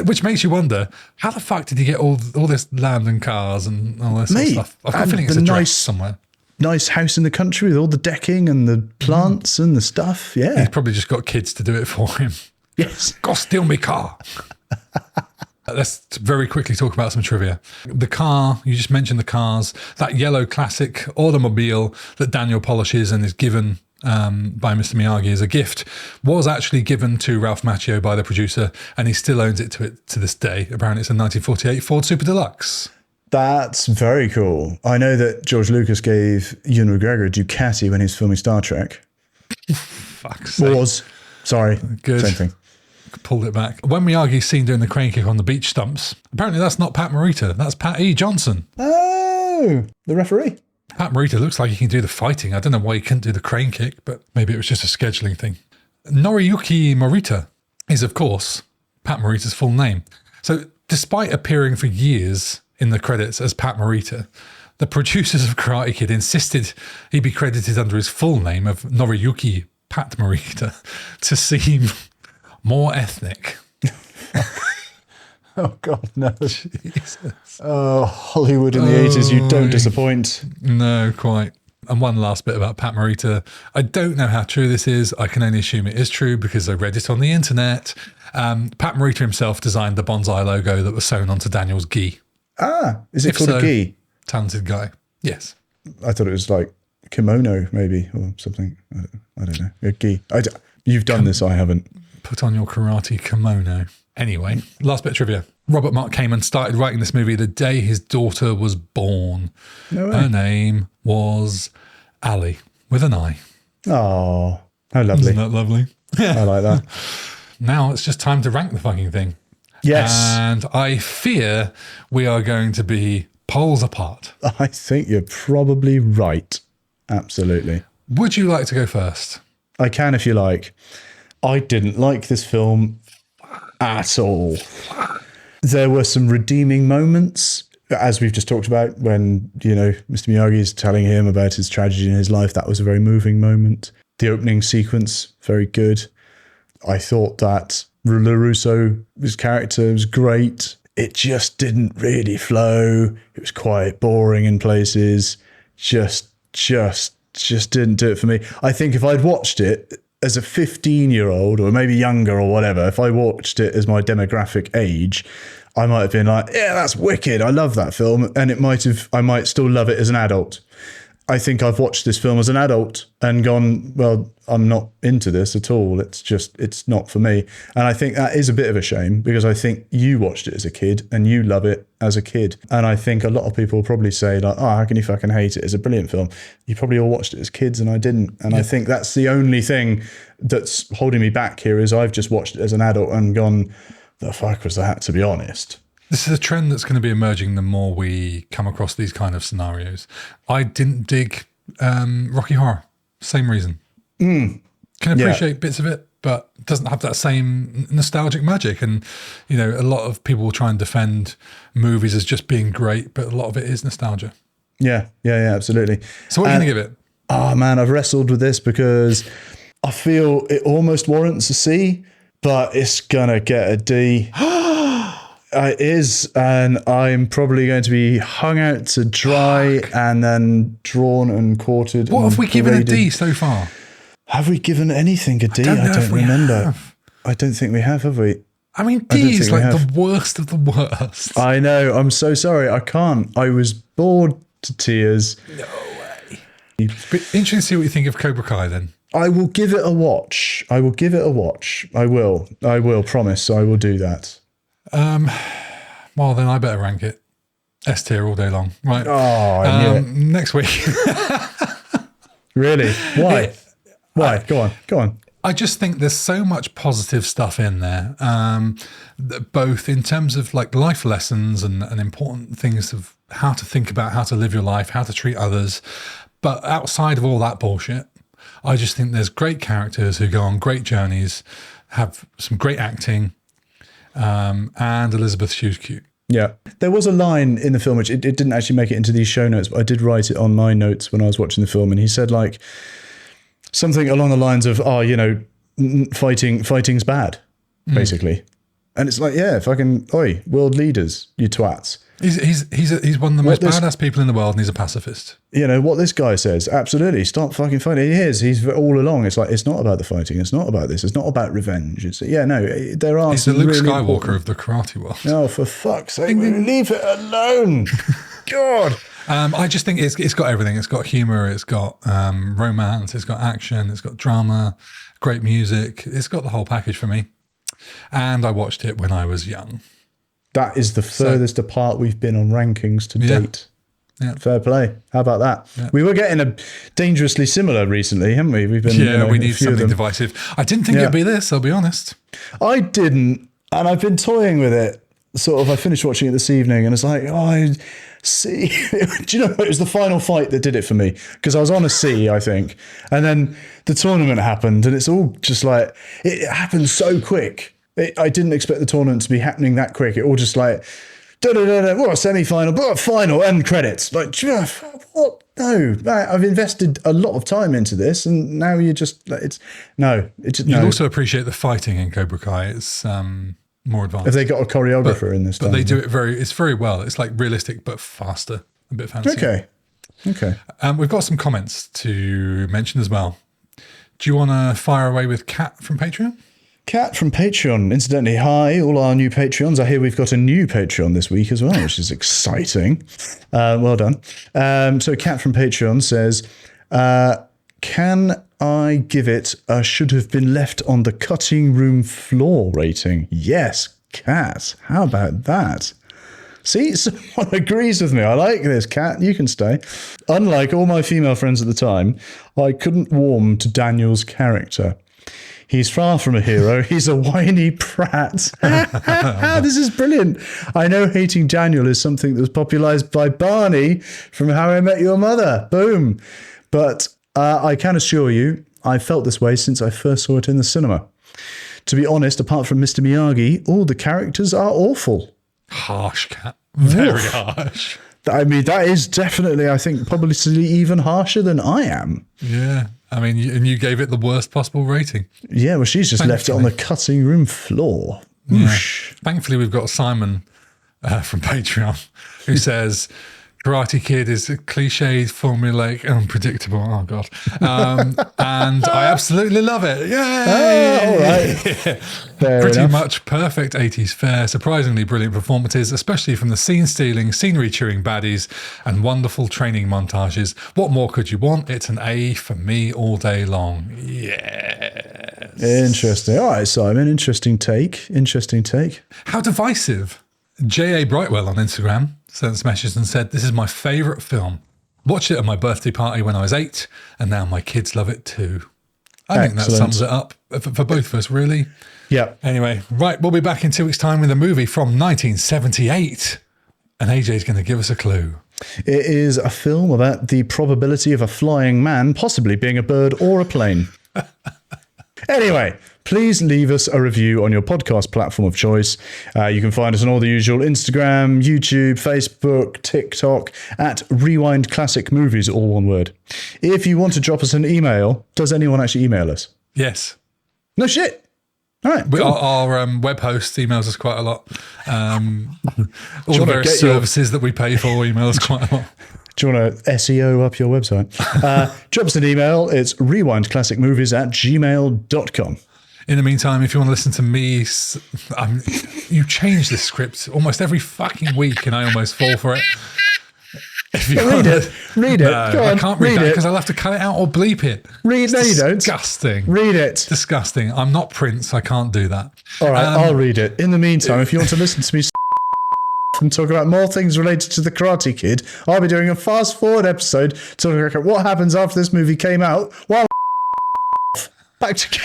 Which makes you wonder, how the fuck did he get all this land and cars and all this sort of stuff? I've got a feeling it's addressed somewhere. Nice house in the country with all the decking and the plants and the stuff. Yeah. He's probably just got kids to do it for him. Yes. Go steal me car. Let's very quickly talk about some trivia. The car, you just mentioned the cars, that yellow classic automobile that Daniel polishes and is given by Mr Miyagi as a gift, was actually given to Ralph Macchio by the producer, and he still owns it to this day. Apparently it's a 1948 Ford Super Deluxe. That's very cool. I know that George Lucas gave Ewan McGregor a Ducati when he was filming Star Trek. Fuck's sake. Sorry. Good. Same thing. Pulled it back. When Miyagi's seen doing the crane kick on the beach stumps, apparently that's not Pat Morita, that's Pat E. Johnson. Oh, the referee. Pat Morita looks like he can do the fighting. I don't know why he couldn't do the crane kick, but maybe it was just a scheduling thing. Noriyuki Morita is, of course, Pat Morita's full name. So despite appearing for years in the credits as Pat Morita, the producers of Karate Kid insisted he be credited under his full name of Noriyuki Pat Morita to seem more ethnic. Oh, God, no. Jesus. Oh, Hollywood in the 80s, you don't disappoint. No, quite. And one last bit about Pat Morita. I don't know how true this is. I can only assume it is true because I read it on the internet. Pat Morita himself designed the bonsai logo that was sewn onto Daniel's gi. Ah, is it called a gi? Talented guy. Yes. I thought it was like kimono, maybe, or something. I don't know. A gi. You've done this, I haven't. Put on your karate kimono. Anyway, last bit of trivia. Robert Mark Kamen started writing this movie the day his daughter was born. No way. Her name was Ali, with an I. Oh, how lovely. Isn't that lovely? I like that. Now it's just time to rank the fucking thing. Yes. And I fear we are going to be poles apart. I think you're probably right. Absolutely. Would you like to go first? I can if you like. I didn't like this film at all. There were some redeeming moments, as we've just talked about, when, Mr. Miyagi is telling him about his tragedy in his life. That was a very moving moment. The opening sequence, very good. I thought that LaRusso, his character, was great. It just didn't really flow. It was quite boring in places. Just didn't do it for me. I think if I'd watched it as a 15-year-old or maybe younger or whatever, if I watched it as my demographic age, I might have been like, yeah, that's wicked. I love that film. And I might still love it as an adult. I think I've watched this film as an adult and gone, well, I'm not into this at all. It's not for me. And I think that is a bit of a shame because I think you watched it as a kid and you love it as a kid. And I think a lot of people will probably say like, oh, how can you fucking hate it? It's a brilliant film. You probably all watched it as kids and I didn't. And I think that's the only thing that's holding me back here is I've just watched it as an adult and gone, the fuck was that, to be honest? This is a trend that's going to be emerging the more we come across these kind of scenarios. I didn't dig Rocky Horror. Same reason. Can appreciate bits of it, but doesn't have that same nostalgic magic. And, you know, a lot of people will try and defend movies as just being great, but a lot of it is nostalgia. Yeah, absolutely. So what are you going to give it? Oh, man, I've wrestled with this because I feel it almost warrants a C, but it's going to get a D. It is, and I'm probably going to be hung out to dry and then drawn and quartered. What have we given a paraded. D so far? Have we given anything a D? I don't remember. I don't think we have we? I mean, D is like the worst of the worst. I know. I'm so sorry. I can't. I was bored to tears. No way. But interesting to see what you think of Cobra Kai then. I will give it a watch. I will. Promise. I will do that. Well, then I better rank it S tier all day long, right? Oh, next week. Really? Why? Why? Go on. I just think there's so much positive stuff in there, both in terms of like life lessons and important things of how to think about how to live your life, how to treat others. But outside of all that bullshit, I just think there's great characters who go on great journeys, have some great acting, and Elizabeth Shue's cute. Yeah. There was a line in the film, which it didn't actually make it into these show notes, but I did write it on my notes when I was watching the film. And he said like something along the lines of, oh, you know, fighting's bad, basically. And it's like, yeah, fucking, oi, world leaders, you twats. He's one of the most badass people in the world, and he's a pacifist. You know what this guy says? Absolutely, stop fucking fighting. He is. He's all along. It's like it's not about the fighting. It's not about this. It's not about revenge. It's there are. He's the Luke Skywalker of the karate world. No, for fuck's sake, leave it alone. God. I just think it's got everything. It's got humor. It's got romance. It's got action. It's got drama. Great music. It's got the whole package for me. And I watched it when I was young. That is the furthest apart we've been on rankings to date. Yeah. Fair play. How about that? Yeah. We were getting a dangerously similar recently, haven't we? We've been. We need something divisive. I didn't think it'd be this, I'll be honest. I didn't. And I've been toying with it. Sort of, I finished watching it this evening and it's like, C. Do you know, it was the final fight that did it for me because I was on a C, I think. And then the tournament happened and it's all just like, it happened so quick. I didn't expect the tournament to be happening that quick. It all just like, what, semi-final, but final, end credits. Like, what? No, I've invested a lot of time into this and now you're just, You'll also appreciate the fighting in Cobra Kai. It's more advanced. Have they got a choreographer in this? But they do it it's very well. It's like realistic, but faster, a bit fancier. Okay. We've got some comments to mention as well. Do you want to fire away with Kat from Patreon? Kat from Patreon. Incidentally, hi, all our new Patreons. I hear we've got a new Patreon this week as well, which is exciting. Well done. So Kat from Patreon says, can I give it a should have been left on the cutting room floor rating? Yes, Kat. How about that? See, someone agrees with me. I like this, Kat. You can stay. Unlike all my female friends at the time, I couldn't warm to Daniel's character. He's far from a hero. He's a whiny prat. This is brilliant. I know hating Daniel is something that was popularized by Barney from How I Met Your Mother. Boom. But I can assure you, I felt this way since I first saw it in the cinema. To be honest, apart from Mr Miyagi, all the characters are awful. Harsh, Cat. Very harsh. I mean, that is definitely, I think, probably even harsher than I am. Yeah. I mean, and you gave it the worst possible rating. Yeah, well, she's just left it on the cutting room floor. Yeah. Thankfully, we've got Simon from Patreon who says, Karate Kid is a cliched, formulaic, unpredictable. Oh, God. And I absolutely love it. Yay! All right. Pretty much perfect 80s fare, surprisingly brilliant performances, especially from the scene-stealing, scenery-chewing baddies and wonderful training montages. What more could you want? It's an A for me all day long. Yes. Interesting. All right, Simon. Interesting take. How divisive. J.A. Brightwell on Instagram sent us messages and said, "This is my favourite film. Watched it at my birthday party when I was 8, and now my kids love it too." I think that sums it up for both of us, really. Yeah. Anyway, right, we'll be back in 2 weeks' time with a movie from 1978. And AJ's going to give us a clue. It is a film about the probability of a flying man possibly being a bird or a plane. Anyway, please leave us a review on your podcast platform of choice. You can find us on all the usual Instagram, YouTube, Facebook, TikTok at Rewind Classic Movies, all one word. If you want to drop us an email, does anyone actually email us? Yes. No shit. All right. Cool. Our web host emails us quite a lot. All the various services that we pay for email us quite a lot. Do you want to SEO up your website? Drop us an email. It's rewindclassicmovies@gmail.com. In the meantime, if you want to listen to me, you change the script almost every fucking week and I almost fall for it. If you read it. No, Go on, I can't read that because I'll have to cut it out or bleep it. No, you don't. Disgusting. Read it. Disgusting. I'm not Prince. I can't do that. All right, I'll read it. In the meantime, if you want to listen to me and talk about more things related to the Karate Kid, I'll be doing a fast forward episode talking about what happens after this movie came out while back to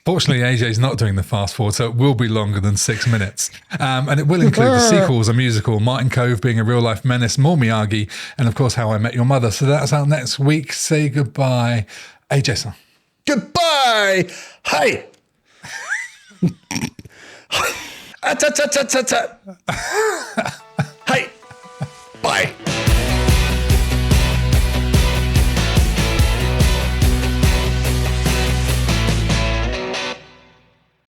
Fortunately, AJ's not doing the fast forward, so it will be longer than 6 minutes. And it will include the sequels, a musical, Martin Cove being a real-life menace, more Miyagi, and of course, How I Met Your Mother. So that's out next week. Say goodbye. AJ-san. Goodbye. Hi.